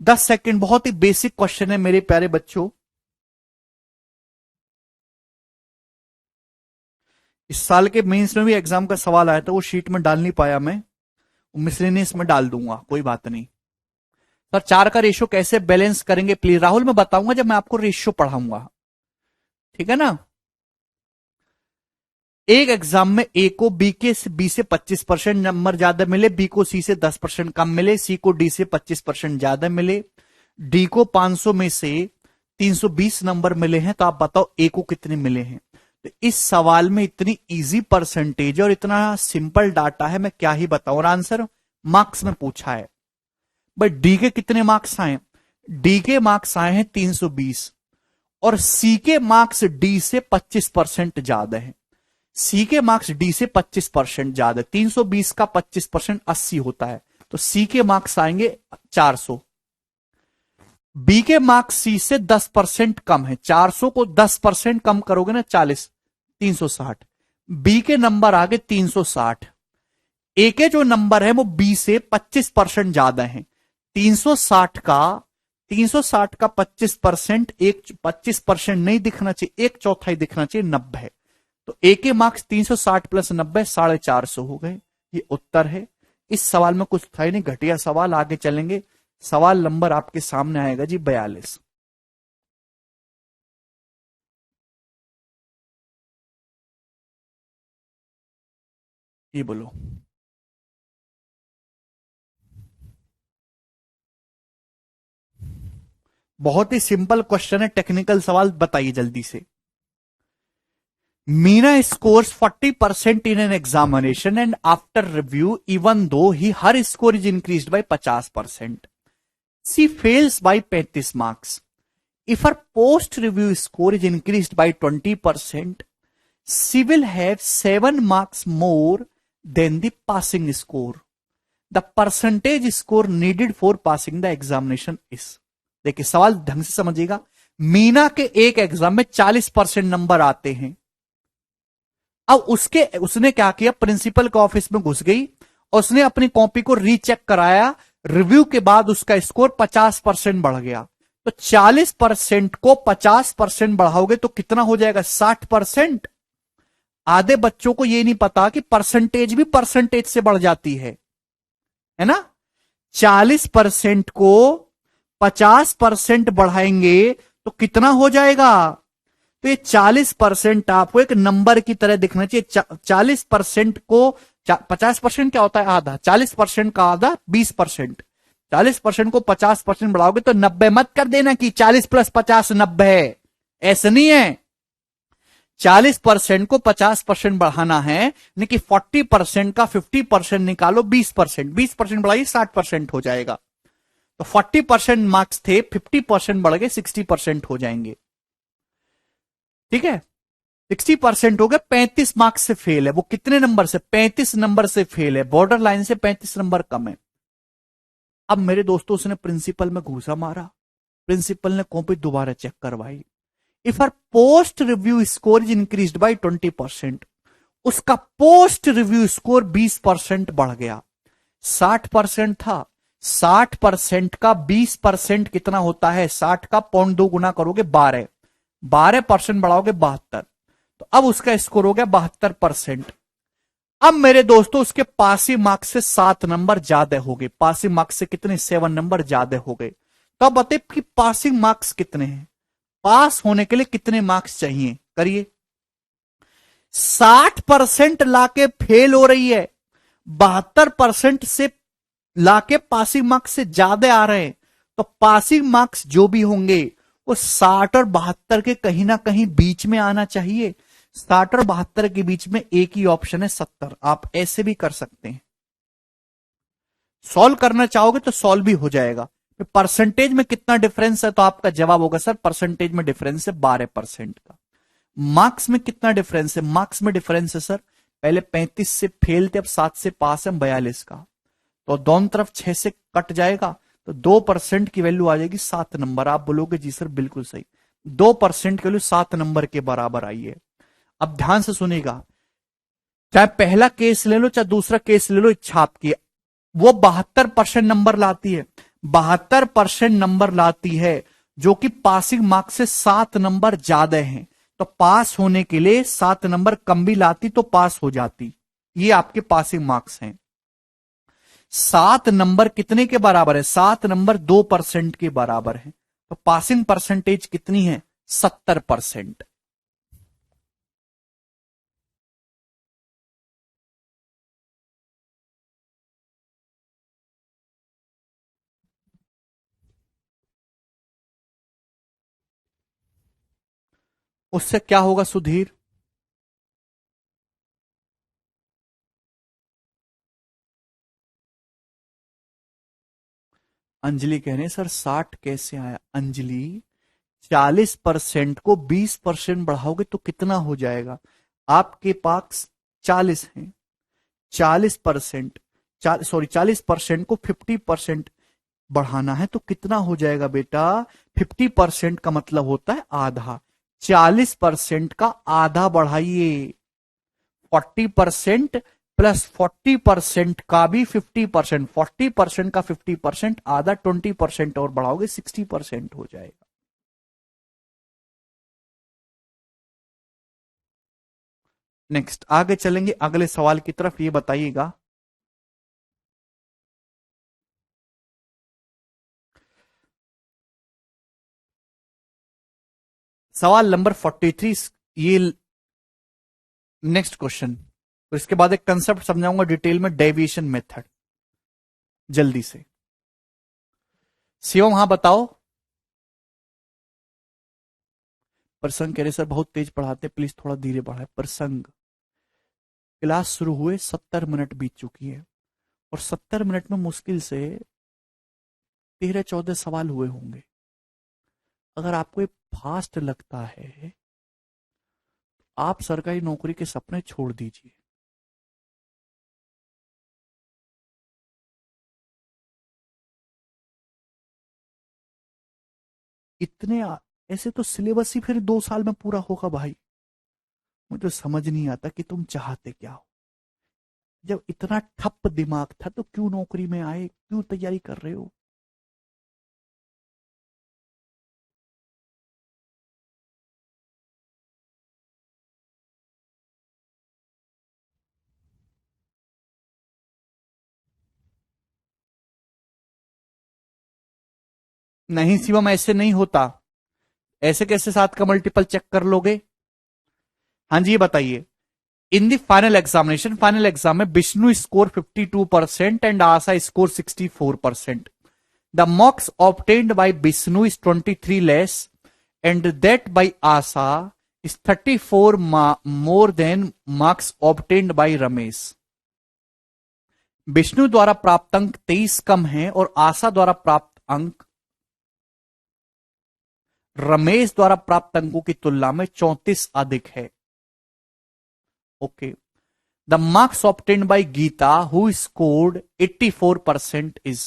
10 सेकंड, बहुत ही बेसिक क्वेश्चन है मेरे प्यारे बच्चों। इस साल के मेंस में भी एग्जाम का सवाल आया था, वो शीट में डाल नहीं पाया मैं, मिसलेनियस में डाल दूंगा, कोई बात नहीं। सर 4 का रेशियो कैसे बैलेंस करेंगे प्लीज? राहुल मैं बताऊंगा जब मैं आपको रेशियो पढ़ाऊंगा, ठीक है ना। एक एग्जाम में ए को बी से 25% नंबर ज्यादा मिले, बी को सी से 10% कम मिले, सी को डी से 25% ज्यादा मिले, डी को 500 में से 320 नंबर मिले हैं, तो आप बताओ ए को कितने मिले हैं? तो इस सवाल में इतनी इजी परसेंटेज और इतना सिंपल डाटा है, मैं क्या ही बताऊं। और आंसर मार्क्स में पूछा है। भाई डी के कितने मार्क्स आए? डी के मार्क्स आए हैं 320, और सी के मार्क्स डी से 25% ज्यादा है। सी के मार्क्स डी से 25% ज्यादा, 320 का 25% 80 होता है, तो सी के मार्क्स आएंगे 400। बी के मार्क्स सी से 10% कम है, 400 को 10% कम करोगे ना, 40, 360। बी के नंबर आगे 360। ए के जो नंबर है वो बी से 25% ज्यादा है। 360 का 360 का 25%, एक 25% नहीं दिखना चाहिए, एक चौथाई दिखना चाहिए, 90 है। तो ए के मार्क्स 360 + 90 450 हो गए। ये उत्तर है। इस सवाल में कुछ था ही नहीं, घटिया सवाल। आगे चलेंगे, सवाल नंबर आपके सामने आएगा जी 42। ये बोलो। बहुत ही सिंपल क्वेश्चन है, टेक्निकल सवाल, बताइए जल्दी से। Meena scores 40% in an examination and after review, even though her score is increased by 50%, she fails by 35 marks. If her post-review score is increased by 20%, she will have 7 marks more than the passing score. The percentage score needed for passing the examination is. देखिए सवाल ढंग से समझिएगा। मीना के एक एग्जाम में 40% नंबर आते हैं। अब उसने क्या किया, प्रिंसिपल के ऑफिस में घुस गई और उसने अपनी कॉपी को रीचेक कराया। रिव्यू के बाद उसका स्कोर 50% बढ़ गया। तो 40% को 50% बढ़ाओगे तो कितना हो जाएगा, 60%। आधे बच्चों को यह नहीं पता कि परसेंटेज भी परसेंटेज से बढ़ जाती है ना। 40% को 50% बढ़ाएंगे तो कितना हो जाएगा। तो ये 40% आपको एक नंबर की तरह दिखना चाहिए। 40% को 50% क्या होता है, आधा। 40% का आधा 20%। 40% को 50% बढ़ाओगे तो 90 मत कर देना कि 40 + 50 90 है, ऐसा नहीं है। 40% को 50% बढ़ाना है, यानी कि 40% का 50% निकालो, 20%। 20% बढ़ाइए 60% हो जाएगा। तो 40% मार्क्स थे, 50% बढ़ गए 60% हो जाएंगे। ठीक है, 60% हो गए। 35 मार्क्स से फेल है वो। कितने नंबर से, 35 नंबर से फेल है। बॉर्डर लाइन से 35 नंबर कम है। अब मेरे दोस्तों उसने प्रिंसिपल में घूसा मारा। प्रिंसिपल ने कॉपी दोबारा चेक करवाई। If her post review score is increased by 20%, उसका पोस्ट रिव्यू स्कोर 20% बढ़ गया। 60% था। 60% का 20% कितना होता है, 60 का 0.2 गुना करोगे 12, 12% बढ़ाओगे 72। तो अब उसका स्कोर हो गया 72%। अब मेरे दोस्तों उसके पासिंग मार्क्स से 7 नंबर ज्यादा हो गए। पासिंग मार्क्स से कितने, 7 नंबर ज्यादा हो गए। तो अब बताइए कि पासिंग मार्क्स कितने हैं, पास होने के लिए कितने मार्क्स चाहिए, करिए। 60% लाके फेल हो रही है, 72% से लाके पासिंग मार्क्स से ज्यादा आ रहे हैं। तो पासिंग मार्क्स जो भी होंगे वो 60 और 72 के कहीं ना कहीं बीच में आना चाहिए। 60 और 72 के बीच में एक ही ऑप्शन है 70। आप ऐसे भी कर सकते हैं, सॉल्व करना चाहोगे तो सॉल्व भी हो जाएगा। परसेंटेज में कितना डिफरेंस है, तो आपका जवाब होगा सर परसेंटेज में डिफरेंस है 12% का। मार्क्स में कितना डिफरेंस है, मार्क्स में डिफरेंस है सर, पहले 35 से फेल थे, अब 7 से पास है 42 का। तो दोनों तरफ 6 से कट जाएगा, तो 2% की वैल्यू आ जाएगी 7 नंबर। आप बोलोगे जी सर बिल्कुल सही, 2% की वैल्यू 7 नंबर के बराबर आई है। अब ध्यान से सुनिएगा, चाहे पहला केस ले लो चाहे दूसरा केस ले लो, इच्छा आपकी। वो 72% नंबर लाती है, 72% नंबर लाती है, जो कि पासिंग मार्क्स से 7 नंबर ज्यादा हैं। तो पास होने के लिए 7 नंबर कम भी लाती तो पास हो जाती। ये आपके पासिंग मार्क्स हैं। 7 नंबर कितने के बराबर है, 7 नंबर 2% के बराबर है। तो पासिंग परसेंटेज कितनी है, 70%। उससे क्या होगा सुधीर। अंजलि कह रहे हैं सर 60 कैसे आया। अंजलि 40% को 20% बढ़ाओगे तो कितना हो जाएगा। आपके पास 40 है, 40%, सॉरी 40% को 50% बढ़ाना है तो कितना हो जाएगा बेटा। 50% का मतलब होता है आधा। 40% का आधा बढ़ाइए, 40% प्लस 40% का भी 50%, 40% का 50% आधा 20% और बढ़ाओगे 60% हो जाएगा। नेक्स्ट आगे चलेंगे अगले सवाल की तरफ, ये बताइएगा। सवाल नंबर 43, ये नेक्स्ट क्वेश्चन। तो इसके बाद एक कंसेप्ट समझाऊंगा डिटेल में, डेविएशन मेथड, जल्दी से। शिवम हाँ बताओ। प्रसंग कह रहे सर बहुत तेज पढ़ाते, प्लीज थोड़ा धीरे पढ़ाए। प्रसंग, क्लास शुरू हुए 70 मिनट बीत चुकी है और 70 मिनट में मुश्किल से 13-14 सवाल हुए होंगे। अगर आपको ये फास्ट लगता है, आप सरकारी नौकरी के सपने छोड़ दीजिए। इतने ऐसे तो सिलेबस ही फिर 2 साल में पूरा होगा भाई। मुझे तो समझ नहीं आता कि तुम चाहते क्या हो। जब इतना ठप दिमाग था तो क्यों नौकरी में आए, क्यों तैयारी कर रहे हो? नहीं शिवम, ऐसे नहीं होता। ऐसे कैसे 7 का मल्टीपल चेक कर लोगे? हाँ जी, ये बताइए। इन द फाइनल एग्जाम में Vishnu score 52% and Asha score 64%. The marks obtained bye Vishnu is 23 less and that bye Asha is 34 more than marks obtained bye Ramesh. Vishnu द्वारा प्राप्त अंक 23 कम है और आशा द्वारा प्राप्त अंक रमेश द्वारा प्राप्त अंकों की तुलना में 34 अधिक है। Okay. The marks obtained by Geeta who scored 84% is.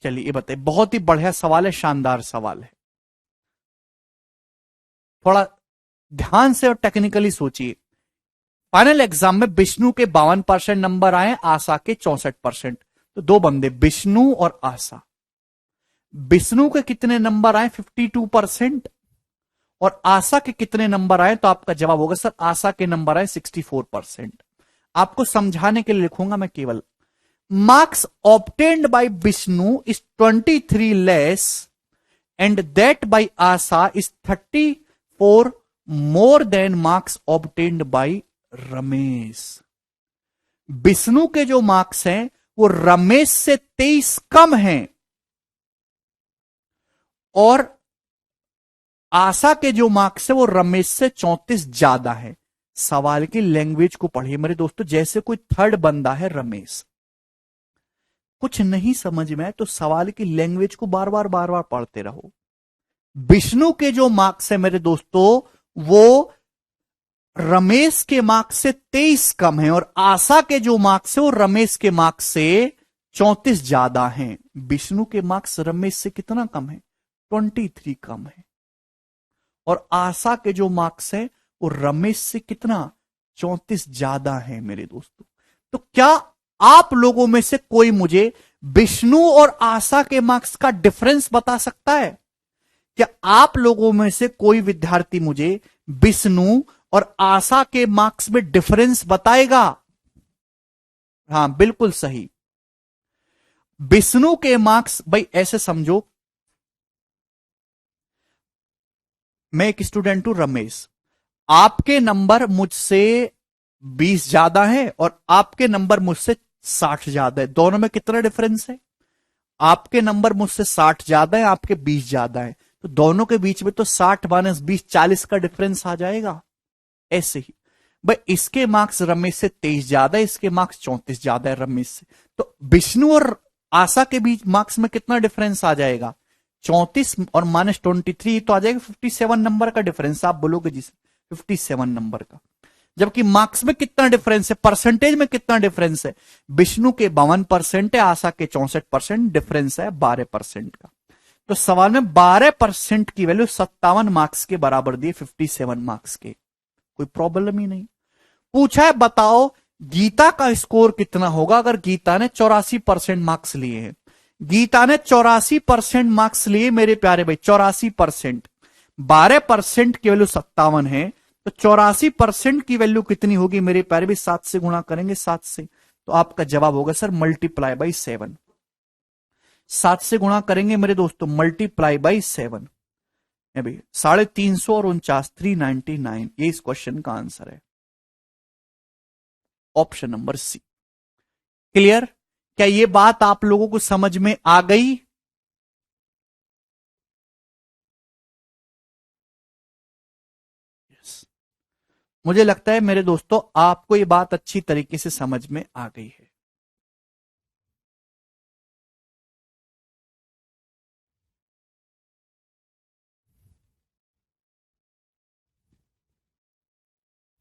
चलिए ये बताइए, बहुत ही बढ़िया सवाल है, शानदार सवाल है। थोड़ा ध्यान से और टेक्निकली सोचिए। फाइनल एग्जाम में विष्णु के 52% नंबर आए, आशा के 64%। तो दो बंदे, विष्णु और आशा। विष्णु के कितने नंबर आए? 52%। और आशा के कितने नंबर आए? तो आपका जवाब होगा सर आशा के नंबर आए 64%। आपको समझाने के लिए लिखूंगा मैं केवल, marks obtained bye Vishnu is 23 less and that bye Asha is 34 more than marks obtained bye Ramesh. Vishnu के जो मार्क्स हैं वो रमेश से 23 कम हैं और आशा के जो मार्क्स है वो रमेश से 34 ज्यादा है। सवाल की लैंग्वेज को पढ़िए मेरे दोस्तों, जैसे कोई थर्ड बंदा है रमेश। कुछ नहीं समझ में आए तो सवाल की लैंग्वेज को बार बार पढ़ते रहो। विष्णु के जो मार्क्स है मेरे दोस्तों वो रमेश के मार्क्स से 23 कम है और आशा के जो मार्क्स है वो रमेश के मार्क्स से 34 ज्यादा हैं। विष्णु के मार्क्स रमेश से कितना कम है? 23 कम है। और आशा के जो मार्क्स है वो रमेश से कितना? 34 ज्यादा है मेरे दोस्तों। तो क्या आप लोगों में से कोई मुझे विष्णु और आशा के मार्क्स का डिफरेंस बता सकता है? क्या आप लोगों में से कोई विद्यार्थी मुझे विष्णु और आशा के मार्क्स में डिफरेंस बताएगा? हां बिल्कुल सही। विष्णु के मार्क्स, भाई ऐसे समझो, मैं एक स्टूडेंट हूं रमेश, आपके नंबर मुझसे 20 ज्यादा है और आपके नंबर मुझसे 60 ज्यादा है। दोनों में कितना डिफरेंस है? आपके नंबर मुझसे 60 ज्यादा है, आपके 20 ज्यादा है, तो दोनों के बीच में तो 60 माइनस 20 40 का डिफरेंस आ जाएगा। ऐसे ही भाई इसके मार्क्स रमेश से 23 ज्यादा है, इसके मार्क्स 34 ज्यादा है रमेश से, तो विष्णु और आशा के बीच मार्क्स में कितना डिफरेंस आ जाएगा? 34 और माइनस 23 तो आ जाएगा 57 नंबर का डिफरेंस। आप बोलोगे जिसे 57 नंबर का। जबकि मार्क्स में कितना डिफरेंस है, परसेंटेज में कितना डिफरेंस है? विष्णु के 52% है, आशा के 64%, डिफरेंस है 12% का। तो सवाल में 12% की वैल्यू 57 मार्क्स के बराबर दिए 57 मार्क्स के। कोई प्रॉब्लम ही नहीं। पूछा है बताओ गीता का स्कोर कितना होगा अगर गीता ने 84% मार्क्स लिए हैं। गीता ने 84% मार्क्स लिए मेरे प्यारे भाई, 84%। 12% की वैल्यू 57 है, तो 84% की वैल्यू कितनी होगी मेरे प्यारे भाई? 7 से गुणा करेंगे, 7 से, तो आपका जवाब होगा सर मल्टीप्लाई बाई 7। 7 से गुणा करेंगे मेरे दोस्तों, मल्टीप्लाई बाई 7। 350 और 49, 399, ये इस क्वेश्चन का आंसर है, ऑप्शन नंबर सी। क्लियर? क्या ये बात आप लोगों को समझ में आ गई? मुझे लगता है मेरे दोस्तों आपको ये बात अच्छी तरीके से समझ में आ गई है।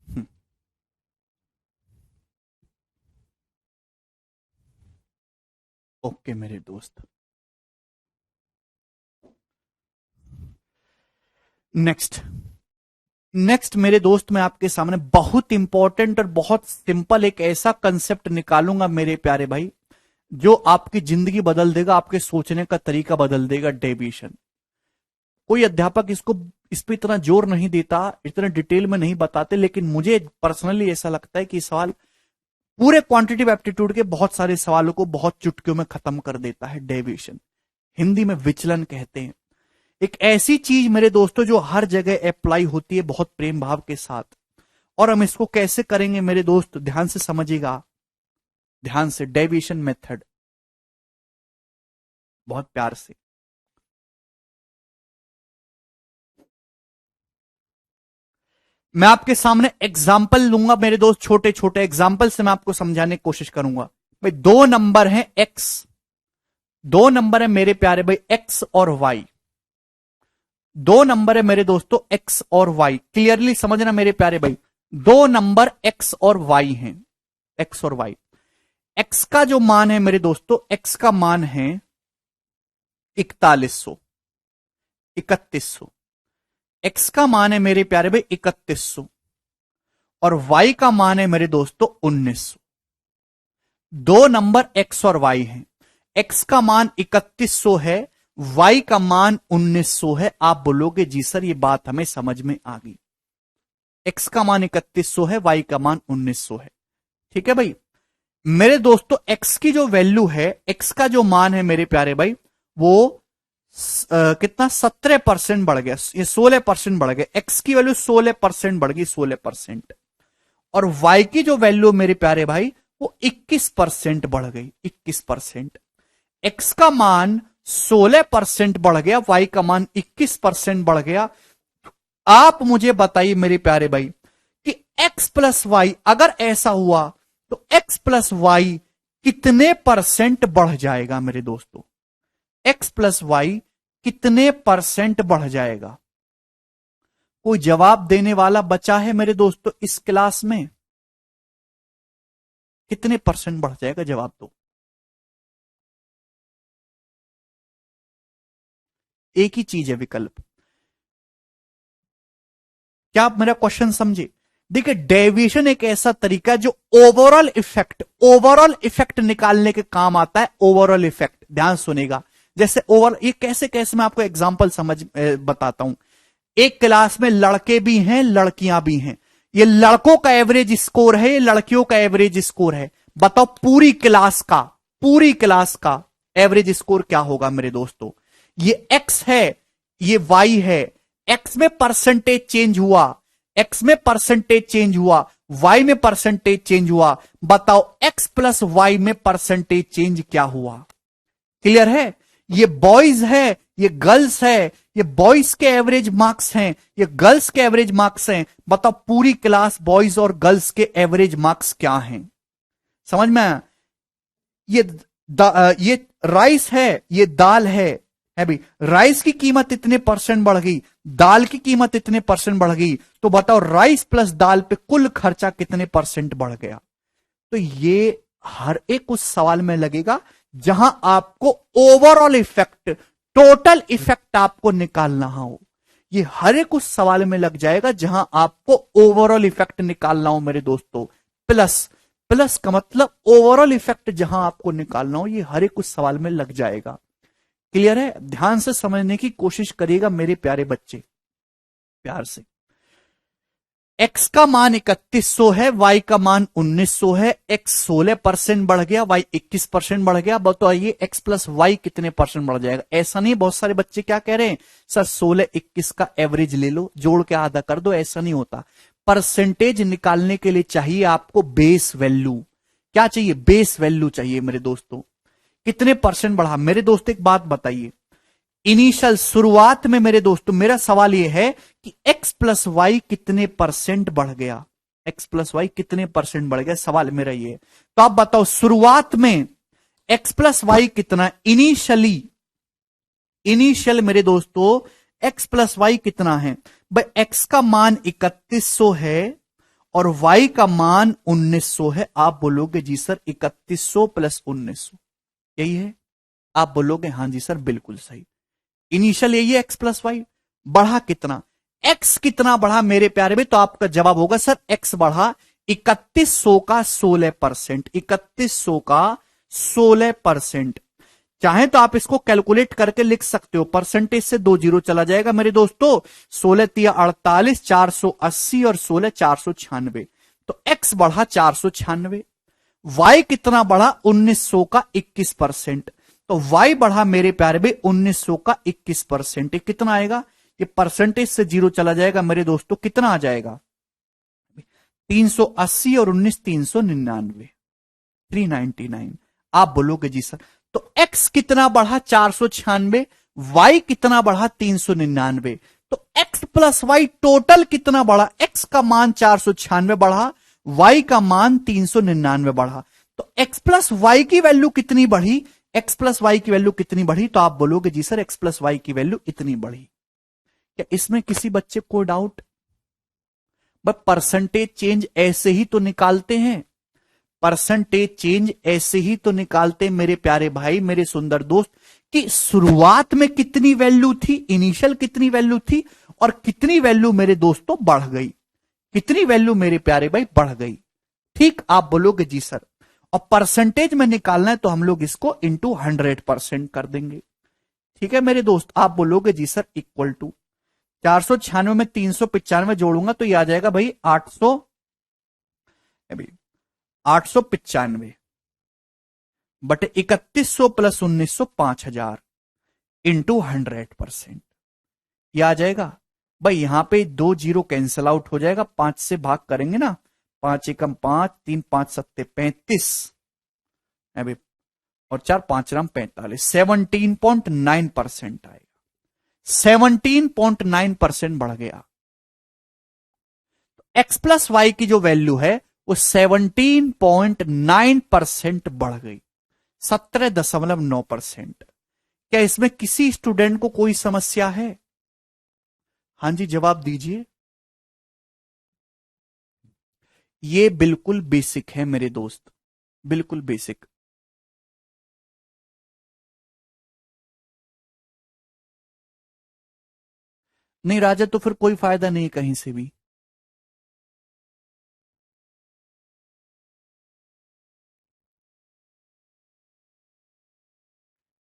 हम्म, ओके मेरे दोस्त। नेक्स्ट नेक्स्ट मेरे दोस्त, मैं आपके सामने बहुत इंपॉर्टेंट और बहुत सिंपल एक ऐसा कंसेप्ट निकालूंगा मेरे प्यारे भाई, जो आपकी जिंदगी बदल देगा, आपके सोचने का तरीका बदल देगा। डेविएशन, कोई अध्यापक इसको इस पे इतना जोर नहीं देता, इतना डिटेल में नहीं बताते, लेकिन मुझे पर्सनली ऐसा लगता है कि सवाल पूरे क्वांटिटिव एप्टीट्यूड के बहुत सारे सवालों को बहुत चुटकियों में खत्म कर देता है। डेविएशन, हिंदी में विचलन कहते हैं। एक ऐसी चीज मेरे दोस्तों जो हर जगह अप्लाई होती है बहुत प्रेम भाव के साथ। और हम इसको कैसे करेंगे मेरे दोस्त, ध्यान से समझिएगा, ध्यान से। डेविएशन मेथड, बहुत प्यार से। मैं आपके सामने एग्जाम्पल लूंगा मेरे दोस्त, छोटे छोटे एग्जाम्पल से मैं आपको समझाने की कोशिश करूंगा। भाई दो नंबर हैं एक्स, दो नंबर है मेरे प्यारे भाई एक्स और वाई। दो नंबर है मेरे दोस्तों एक्स और वाई, क्लियरली समझना मेरे प्यारे भाई। दो नंबर एक्स और वाई हैं, एक्स और वाई। एक्स का जो मान है मेरे दोस्तों, एक्स का मान है 4100, 3100। एक्स का मान है मेरे प्यारे भाई 3100 और वाई का मान है मेरे दोस्तों 1900। दो नंबर एक्स और वाई हैं, एक्स का मान 3100 है, वाई का मान 1900 है। आप बोलोगे जी सर ये बात हमें समझ में आ गई, एक्स का मान 3100 है, वाई का मान 1900 है। ठीक है भाई मेरे दोस्तों, एक्स की जो वैल्यू है, एक्स का जो मान है मेरे प्यारे भाई, वो कितना 17% बढ़ गया, ये 16% बढ़ गया। एक्स की वैल्यू 16% बढ़ गई, 16%। और वाई की जो वैल्यू मेरे प्यारे भाई वो 21% बढ़ गई, 21%। एक्स का मान 16% बढ़ गया, वाई का मान 21% बढ़ गया। आप मुझे बताइए मेरे प्यारे भाई कि एक्स प्लस वाई अगर ऐसा हुआ तो एक्स प्लस वाई कितने परसेंट बढ़ जाएगा मेरे दोस्तों, एक्स प्लस वाई कितने परसेंट बढ़ जाएगा? कोई जवाब देने वाला बचा है मेरे दोस्तों इस क्लास में? कितने परसेंट बढ़ जाएगा, जवाब दो। एक ही चीज है विकल्प। क्या आप मेरा क्वेश्चन समझे? देखिए डेविएशन एक ऐसा तरीका है जो ओवरऑल इफेक्ट निकालने के काम आता है। ओवरऑल इफेक्ट, ध्यान सुनेगा। जैसे ओवर, ये कैसे कैसे मैं आपको एग्जांपल बताता हूं। एक क्लास में लड़के भी हैं, लड़कियां भी हैं। ये लड़कों का एवरेज स्कोर है, ये लड़कियों का एवरेज स्कोर है। बताओ पूरी क्लास का एवरेज स्कोर क्या होगा मेरे दोस्तों? ये एक्स है, ये वाई है। एक्स में परसेंटेज चेंज हुआ, एक्स में परसेंटेज चेंज हुआ, वाई में परसेंटेज चेंज हुआ। बताओ एक्स प्लस वाई में परसेंटेज चेंज क्या हुआ? क्लियर है? ये बॉयज है, ये गर्ल्स है, ये बॉयज के एवरेज मार्क्स हैं, ये गर्ल्स के एवरेज मार्क्स हैं। बताओ पूरी क्लास बॉयज और गर्ल्स के एवरेज मार्क्स क्या हैं? समझ में आया? ये राइस है, ये दाल है भाई। राइस की कीमत इतने परसेंट बढ़ गई, दाल की कीमत इतने परसेंट बढ़ गई। तो बताओ राइस प्लस दाल पे कुल खर्चा कितने परसेंट बढ़ गया? तो ये हर एक उस सवाल में लगेगा जहां आपको ओवरऑल इफेक्ट, टोटल इफेक्ट आपको निकालना हो। ये हर एक उस सवाल में लग जाएगा जहां आपको ओवरऑल इफेक्ट निकालना हो मेरे दोस्तों। प्लस का मतलब ओवरऑल इफेक्ट जहां आपको निकालना हो, ये हर एक उस सवाल में लग जाएगा। क्लियर है? ध्यान से समझने की कोशिश करिएगा मेरे प्यारे बच्चे, प्यार से। एक्स का मान 3100 है, वाई का मान 1900 है। एक्स 16% बढ़ गया, वाई 21% बढ़ गया। बताइए एक्स प्लस वाई कितने परसेंट बढ़ जाएगा? ऐसा नहीं, बहुत सारे बच्चे क्या कह रहे हैं, सर 16-21 का एवरेज ले लो, जोड़ के आधा कर दो। ऐसा नहीं होता। परसेंटेज निकालने के लिए चाहिए आपको बेस वैल्यू। क्या चाहिए? बेस वैल्यू चाहिए मेरे दोस्तों। कितने परसेंट बढ़ा मेरे दोस्त? एक बात बताइए, इनिशियल शुरुआत में मेरे दोस्तों मेरा सवाल यह है कि x प्लस वाई कितने परसेंट बढ़ गया? एक्स प्लस वाई कितने परसेंट बढ़ गया, सवाल मेरा ये। तो आप बताओ शुरुआत में एक्स प्लस वाई कितना, इनिशियल मेरे दोस्तों एक्स प्लस वाई कितना है भाई, एक्स का मान 3100 है और वाई का मान 1900 है। आप बोलोगे जी सर 3100 प्लस 1900 यही है, आप बोलोगे हाँ जी सर बिल्कुल सही। इनिशियल यही है एक्स प्लस वाई। बढ़ा कितना, एक्स कितना बढ़ा मेरे प्यारे में, तो आपका जवाब होगा सर एक्स बढ़ा 3100 का 16%, 3100 का 16%। चाहे तो आप इसको कैलकुलेट करके लिख सकते हो, परसेंटेज से 2 जीरो चला जाएगा मेरे दोस्तों, 16 तिया 48, 480 और 16 496, तो एक्स बढ़ा 496। वाई कितना बढ़ा, 1900 का 21%, तो वाई बढ़ा मेरे प्यारे में 1900 का 21%। कितना आएगा, ये परसेंटेज से जीरो चला जाएगा मेरे दोस्तों, कितना आ जाएगा 380 और 19 399, 399। आप बोलोगे जी सर, तो एक्स कितना बढ़ा 496, वाई कितना बढ़ा 399, तो एक्स प्लस वाई टोटल कितना बढ़ा, एक्स का मान 496 बढ़ा, वाई का मान 399 बढ़ा, तो एक्स प्लस वाई की वैल्यू कितनी बढ़ी, एक्स प्लस वाई की वैल्यू कितनी बढ़ी, तो आप बोलोगे जी सर एक्स प्लस वाई की वैल्यू इतनी बढ़ी। क्या इसमें किसी बच्चे को डाउट, बस परसेंटेज चेंज ऐसे ही तो निकालते हैं, परसेंटेज चेंज ऐसे ही तो निकालते हैं मेरे प्यारे भाई, मेरे सुंदर दोस्त, कि शुरुआत में कितनी वैल्यू थी, इनिशियल कितनी वैल्यू थी और कितनी वैल्यू मेरे दोस्तों बढ़ गई, कितनी वैल्यू मेरे प्यारे भाई बढ़ गई। ठीक, आप बोलोगे जी सर, और परसेंटेज में निकालना है तो हम लोग इसको इंटू 100% कर देंगे। ठीक है मेरे दोस्त, आप बोलोगे जी सर इक्वल टू 496 में 395 जोड़ूंगा तो ये आ जाएगा भाई 895 बटे 3100 प्लस 1900 5000 इंटू 100%, यह आ जाएगा भाई। यहां पे 2 जीरो कैंसिल आउट हो जाएगा, 5 से भाग करेंगे ना, 5 एकम 5, 3 5 सत्ते 35 अभी, और 4 5 राम 45, 17.9% आएगा, 17.9% बढ़ गया। एक्स प्लस वाई की जो वैल्यू है वो 17.9% बढ़ गई, 17.9%। क्या इसमें किसी स्टूडेंट को कोई समस्या है? हां जी जवाब दीजिए। ये बिल्कुल बेसिक है मेरे दोस्त, बिल्कुल बेसिक। नहीं राजा, तो फिर कोई फायदा नहीं कहीं से भी।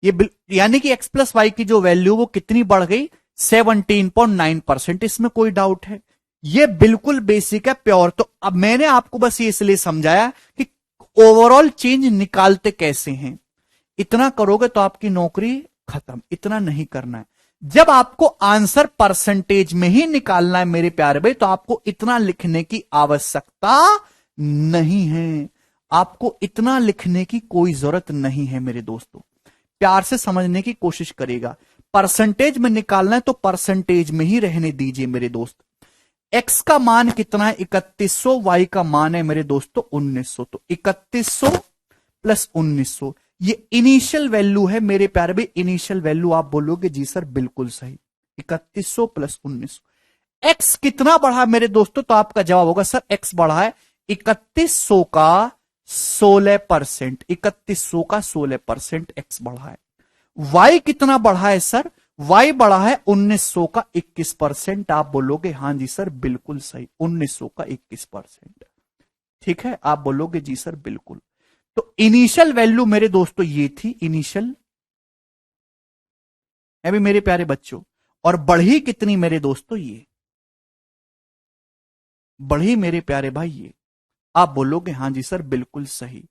ये यानी कि एक्स प्लस वाई की जो वैल्यू वो कितनी बढ़ गई, 17.9%, इसमें कोई डाउट है? ये बिल्कुल बेसिक है, प्योर। तो अब मैंने आपको बस ये इसलिए समझाया कि ओवरऑल चेंज निकालते कैसे हैं। इतना करोगे तो आपकी नौकरी खत्म, इतना नहीं करना है। जब आपको आंसर परसेंटेज में ही निकालना है मेरे प्यारे भाई, तो आपको इतना लिखने की आवश्यकता नहीं है, आपको इतना लिखने की कोई जरूरत नहीं है मेरे दोस्तों। प्यार से समझने की कोशिश करेगा, परसेंटेज में निकालना है तो परसेंटेज में ही रहने दीजिए मेरे दोस्त। एक्स का मान कितना है 3100, वाई का मान है मेरे दोस्तों 1900, तो 3100 प्लस 1900 ये इनिशियल वैल्यू है मेरे प्यारे भाई, इनिशियल वैल्यू। आप बोलोगे जी सर बिल्कुल सही, 3100 प्लस 1900। एक्स कितना बढ़ा मेरे दोस्तों, तो आपका जवाब होगा सर एक्स बढ़ा है 3100 का 16%, 3100 का 16% एक्स बढ़ा है। वाई कितना बढ़ा है सर, वाई बढ़ा है 1900 का 21%। आप बोलोगे हां जी सर बिल्कुल सही, 1900 का 21%। ठीक है, आप बोलोगे जी सर बिल्कुल। तो इनिशियल वैल्यू मेरे दोस्तों ये थी, इनिशियल है भी मेरे प्यारे बच्चों। और बढ़ी कितनी मेरे दोस्तों, ये बढ़ी मेरे प्यारे भाई ये। आप बोलोगे हां जी सर बिल्कुल सही,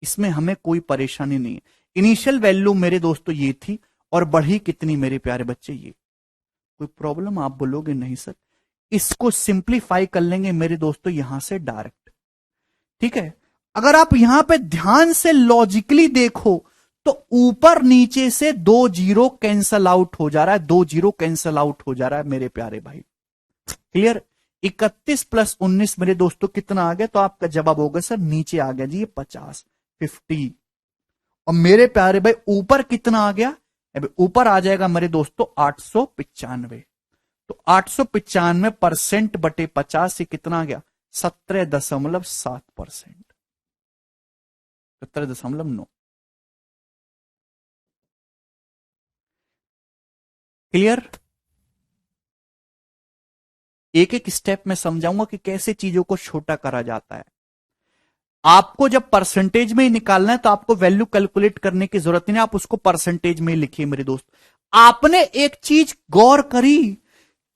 इसमें हमें कोई परेशानी नहीं है। इनिशियल वैल्यू मेरे दोस्तों ये थी और बढ़ी कितनी मेरे प्यारे बच्चे ये। कोई प्रॉब्लम? आप बोलोगे नहीं सर। इसको सिंप्लीफाई कर लेंगे मेरे दोस्तों यहां से डायरेक्ट। ठीक है, अगर आप यहां पे ध्यान से लॉजिकली देखो तो ऊपर नीचे से 2 जीरो कैंसल आउट हो जा रहा है, 2 जीरो कैंसल आउट हो जा रहा है मेरे प्यारे भाई। क्लियर? 31 प्लस 19 मेरे दोस्तों कितना आ गया? तो आपका जवाब होगा सर नीचे आ गया जी ये 50। और मेरे प्यारे भाई ऊपर कितना आ गया? ऊपर आ जाएगा मेरे दोस्तों 895। तो 895% बटे 50 से कितना आ गया? 17.7%। 17.9। क्लियर? एक एक स्टेप में समझाऊंगा कि कैसे चीजों को छोटा करा जाता है। आपको जब परसेंटेज में ही निकालना है तो आपको वैल्यू कैलकुलेट करने की जरूरत नहीं, आप उसको परसेंटेज में ही लिखिए मेरे दोस्त। आपने एक चीज गौर करी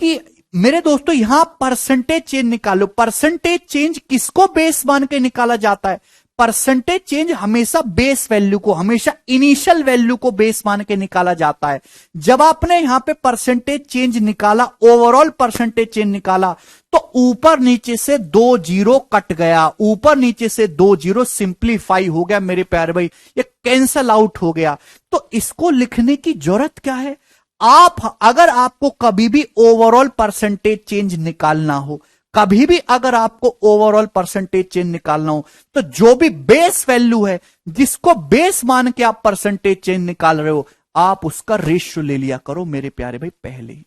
कि मेरे दोस्तों यहां परसेंटेज चेंज निकालो। परसेंटेज चेंज किसको बेस मान के निकाला जाता है? परसेंटेज चेंज हमेशा बेस वैल्यू को, हमेशा इनिशियल वैल्यू को बेस मान के निकाला जाता है। जब आपने यहां पे परसेंटेज चेंज निकाला, ओवरऑल परसेंटेज चेंज निकाला, तो ऊपर नीचे से 2 जीरो कट गया, ऊपर नीचे से 2 जीरो सिंप्लीफाई हो गया मेरे प्यारे भाई, ये कैंसल आउट हो गया। तो इसको लिखने की जरूरत क्या है? अगर आपको कभी भी ओवरऑल परसेंटेज चेंज निकालना हो, कभी भी अगर आपको ओवरऑल परसेंटेज चेंज निकालना हो, तो जो भी बेस वैल्यू है, जिसको बेस मान के आप परसेंटेज चेंज निकाल रहे हो, आप उसका रेशियो ले लिया करो मेरे प्यारे भाई। पहले ही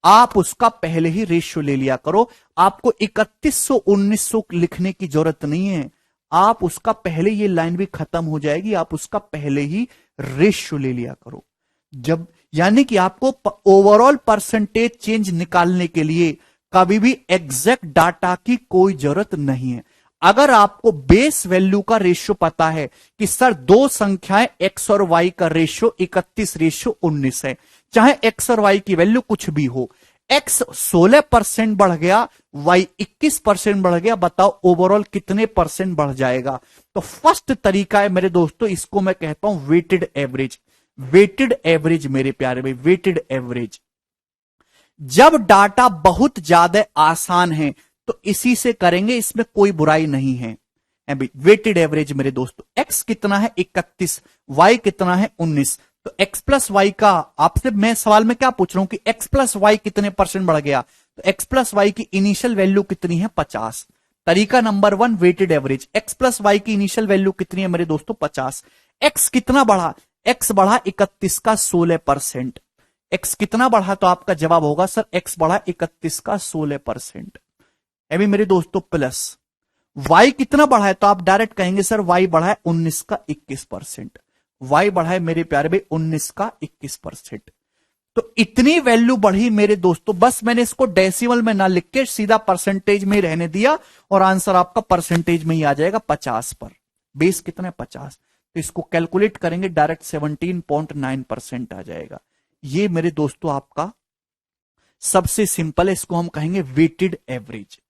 आप उसका पहले ही रेशियो ले लिया करो। आपको 3100 1900 लिखने की जरूरत नहीं है, आप उसका पहले, ये लाइन भी खत्म हो जाएगी, आप उसका पहले ही रेशियो ले लिया करो। जब यानी कि आपको ओवरऑल परसेंटेज चेंज निकालने के लिए कभी भी एग्जैक्ट डाटा की कोई जरूरत नहीं है। अगर आपको बेस वैल्यू का रेशियो पता है कि सर दो संख्याएं x और y का रेशियो 31:19 है, चाहे x और y की वैल्यू कुछ भी हो, x 16% बढ़ गया, y 21% बढ़ गया, बताओ ओवरऑल कितने परसेंट बढ़ जाएगा? तो फर्स्ट तरीका है मेरे दोस्तों, इसको मैं कहता हूं वेटेड एवरेज। वेटेड एवरेज मेरे प्यारे भाई, वेटेड एवरेज। जब डाटा बहुत ज्यादा आसान है तो इसी से करेंगे, इसमें कोई बुराई नहीं है। वेटेड एवरेज मेरे दोस्तों, x कितना है 31, y कितना है 19, तो x प्लस वाई का, आपसे मैं सवाल में क्या पूछ रहा हूं कि x प्लस वाई कितने परसेंट बढ़ गया, तो x प्लस वाई की इनिशियल वैल्यू कितनी है 50। तरीका number 1 weighted average, x plus Y की इनिशियल वैल्यू कितनी है मेरे दोस्तों 50। x कितना बढ़ा? x बढ़ा 31 का 16%। x कितना बढ़ा? तो आपका जवाब होगा सर x बढ़ा 31 का 16%। अभी मेरे दोस्तों प्लस y कितना बढ़ा है? तो आप डायरेक्ट कहेंगे सर y बढ़ा है 19 का 21%। y बढ़ा है मेरे प्यारे भाई 19 का 21%। तो इतनी वैल्यू बढ़ी मेरे दोस्तों, बस मैंने इसको डेसिमल में ना लिख के सीधा परसेंटेज में ही रहने दिया और आंसर आपका परसेंटेज में ही आ जाएगा 50 पर। बेस कितना है 50, तो इसको कैलकुलेट करेंगे डायरेक्ट 17.9% आ जाएगा। ये मेरे दोस्तों आपका सबसे सिंपल है, इसको हम कहेंगे वेटेड एवरेज।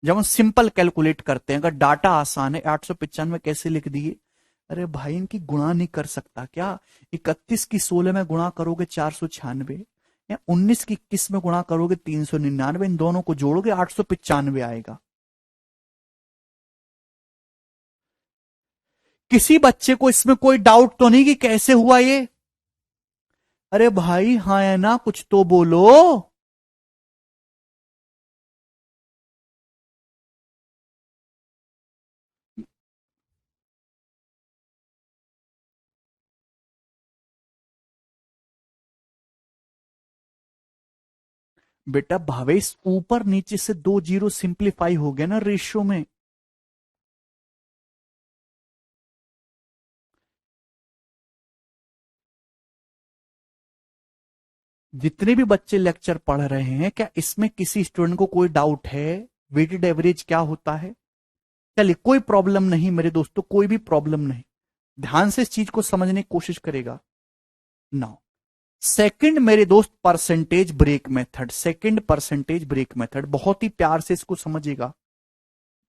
जब हम सिंपल कैलकुलेट करते हैं, अगर डाटा आसान है, 895 कैसे लिख दिए? अरे भाई इनकी गुणा नहीं कर सकता क्या? 31 की 16 में गुणा करोगे 496, या 19 की 21 में गुणा करोगे 399, इन दोनों को जोड़ोगे 895 आएगा। किसी बच्चे को इसमें कोई डाउट तो नहीं कि कैसे हुआ ये? अरे भाई हाँ है ना, कुछ तो बोलो। बेटा भावेश, ऊपर नीचे से 2 जीरो सिंप्लीफाई हो गया ना रेशियो में। जितने भी बच्चे लेक्चर पढ़ रहे हैं, क्या इसमें किसी स्टूडेंट को कोई डाउट है वेटेड एवरेज क्या होता है? चलिए कोई प्रॉब्लम नहीं मेरे दोस्तों, कोई भी प्रॉब्लम नहीं, ध्यान से इस चीज को समझने की कोशिश करेगा। नाउ सेकंड मेरे दोस्त percentage break method, second percentage break method, बहुत ही प्यार से इसको समझिएगा,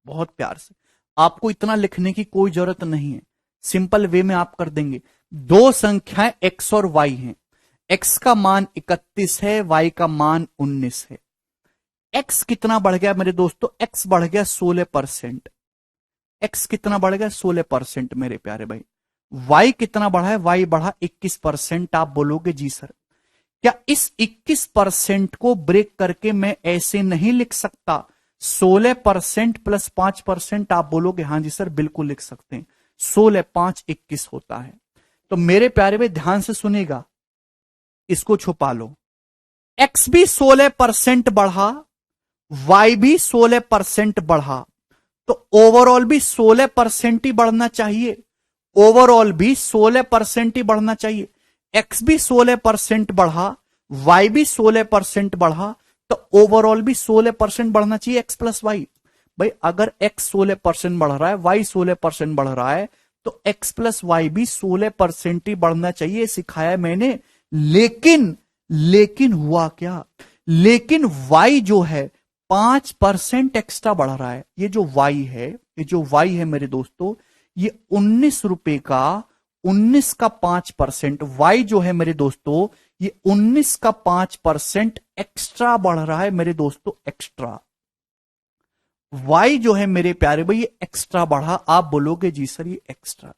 बहुत प्यार से। आपको इतना लिखने की कोई जरूरत नहीं है, सिंपल वे में आप कर देंगे। दो संख्याएं x और y हैं, x का मान 31 है, y का मान 19 है। x कितना बढ़ गया मेरे दोस्तों? x बढ़ गया 16%। x कितना बढ़ गया? 16% मेरे प्यारे भाई। y कितना बढ़ा है? y बढ़ा 21%। आप बोलोगे जी सर क्या इस 21% को ब्रेक करके मैं ऐसे नहीं लिख सकता? 16% प्लस 5%, आप बोलोगे हाँ जी सर बिल्कुल लिख सकते हैं। 16 5 21 होता है। तो मेरे प्यारे भाई ध्यान से सुनेगा, इसको छुपा लो। एक्स भी 16% बढ़ा, वाई भी 16% बढ़ा, तो ओवरऑल भी 16% ही बढ़ना चाहिए। ओवरऑल भी 16% ही बढ़ना चाहिए। एक्स भी 16% बढ़ा, वाई भी 16% बढ़ा, तो ओवरऑल भी 16% बढ़ना चाहिए एक्स प्लस वाई। भाई अगर एक्स 16% बढ़ रहा है, वाई 16% बढ़ रहा है, तो एक्स प्लस वाई भी 16% ही बढ़ना चाहिए, सिखाया मैंने। लेकिन लेकिन हुआ क्या? लेकिन वाई जो है 5% एक्स्ट्रा बढ़ रहा है। ये जो वाई है, ये जो वाई है मेरे दोस्तों, ये 19 रुपए का, 19 का 5%, वाई जो है मेरे दोस्तों, ये 19 का 5% एक्स्ट्रा बढ़ रहा है मेरे दोस्तों, एक्स्ट्रा। वाई जो है मेरे प्यारे भाई ये एक्स्ट्रा बढ़ा। आप बोलोगे जी सर ये एक्स्ट्रा,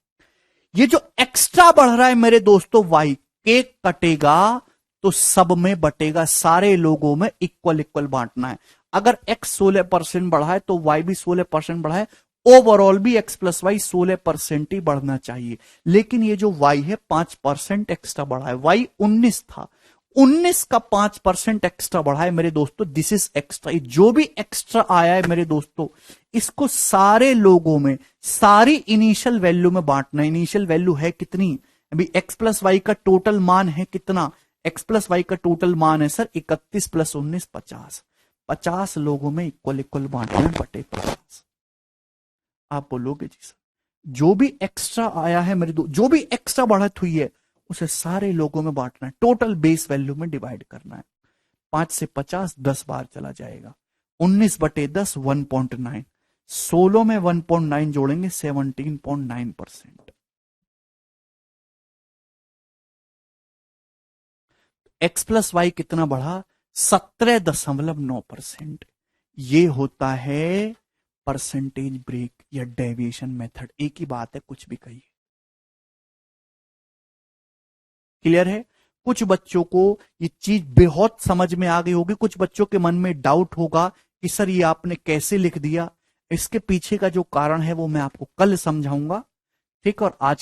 ये जो एक्स्ट्रा बढ़ रहा है मेरे दोस्तों वाई, केक कटेगा तो सब में बटेगा, सारे लोगों में इक्वल इक्वल बांटना है। अगर एक्स 16% बढ़ा है तो वाई भी 16% बढ़ा है। ओवरऑल भी एक्स प्लस वाई 16% ही बढ़ना चाहिए। लेकिन ये जो वाई है 5% एक्स्ट्रा बढ़ा है। वाई 19 था, 19 का 5% एक्स्ट्रा बढ़ा है मेरे दोस्तों, दिस इज एक्स्ट्रा। जो भी एक्स्ट्रा आया है मेरे दोस्तों, इसको सारे लोगों में, सारी इनिशियल वैल्यू में बांटना है। इनिशियल वैल्यू है कितनी? अभी एक्स प्लस वाई का टोटल मान है कितना? एक्स प्लस वाई का टोटल मान है सर 31 प्लस 19 50। 50 लोगों में इक्वल इक्वल बांटना है, बटे 50। आप बोलोगे जी सर जो भी एक्स्ट्रा आया है मेरे जो भी एक्स्ट्रा बढ़त हुई है उसे सारे लोगों में बांटना है, टोटल बेस वैल्यू में डिवाइड करना है। 5 से 50 10 बार चला जाएगा। 19 बटे 10 1.9, 16 में 1.9 जोड़ेंगे 17.9%। एक्स प्लस वाई कितना बढ़ा? 17.9%। ये होता है परसेंटेज ब्रेक या डेविएशन मेथड। एक ही बात है, कुछ भी कहिए। क्लियर है? कुछ बच्चों को ये चीज बहुत समझ में आ गई होगी, कुछ बच्चों के मन में डाउट होगा कि सर ये आपने कैसे लिख दिया। इसके पीछे का जो कारण है वो मैं आपको कल समझाऊंगा। ठीक, और आज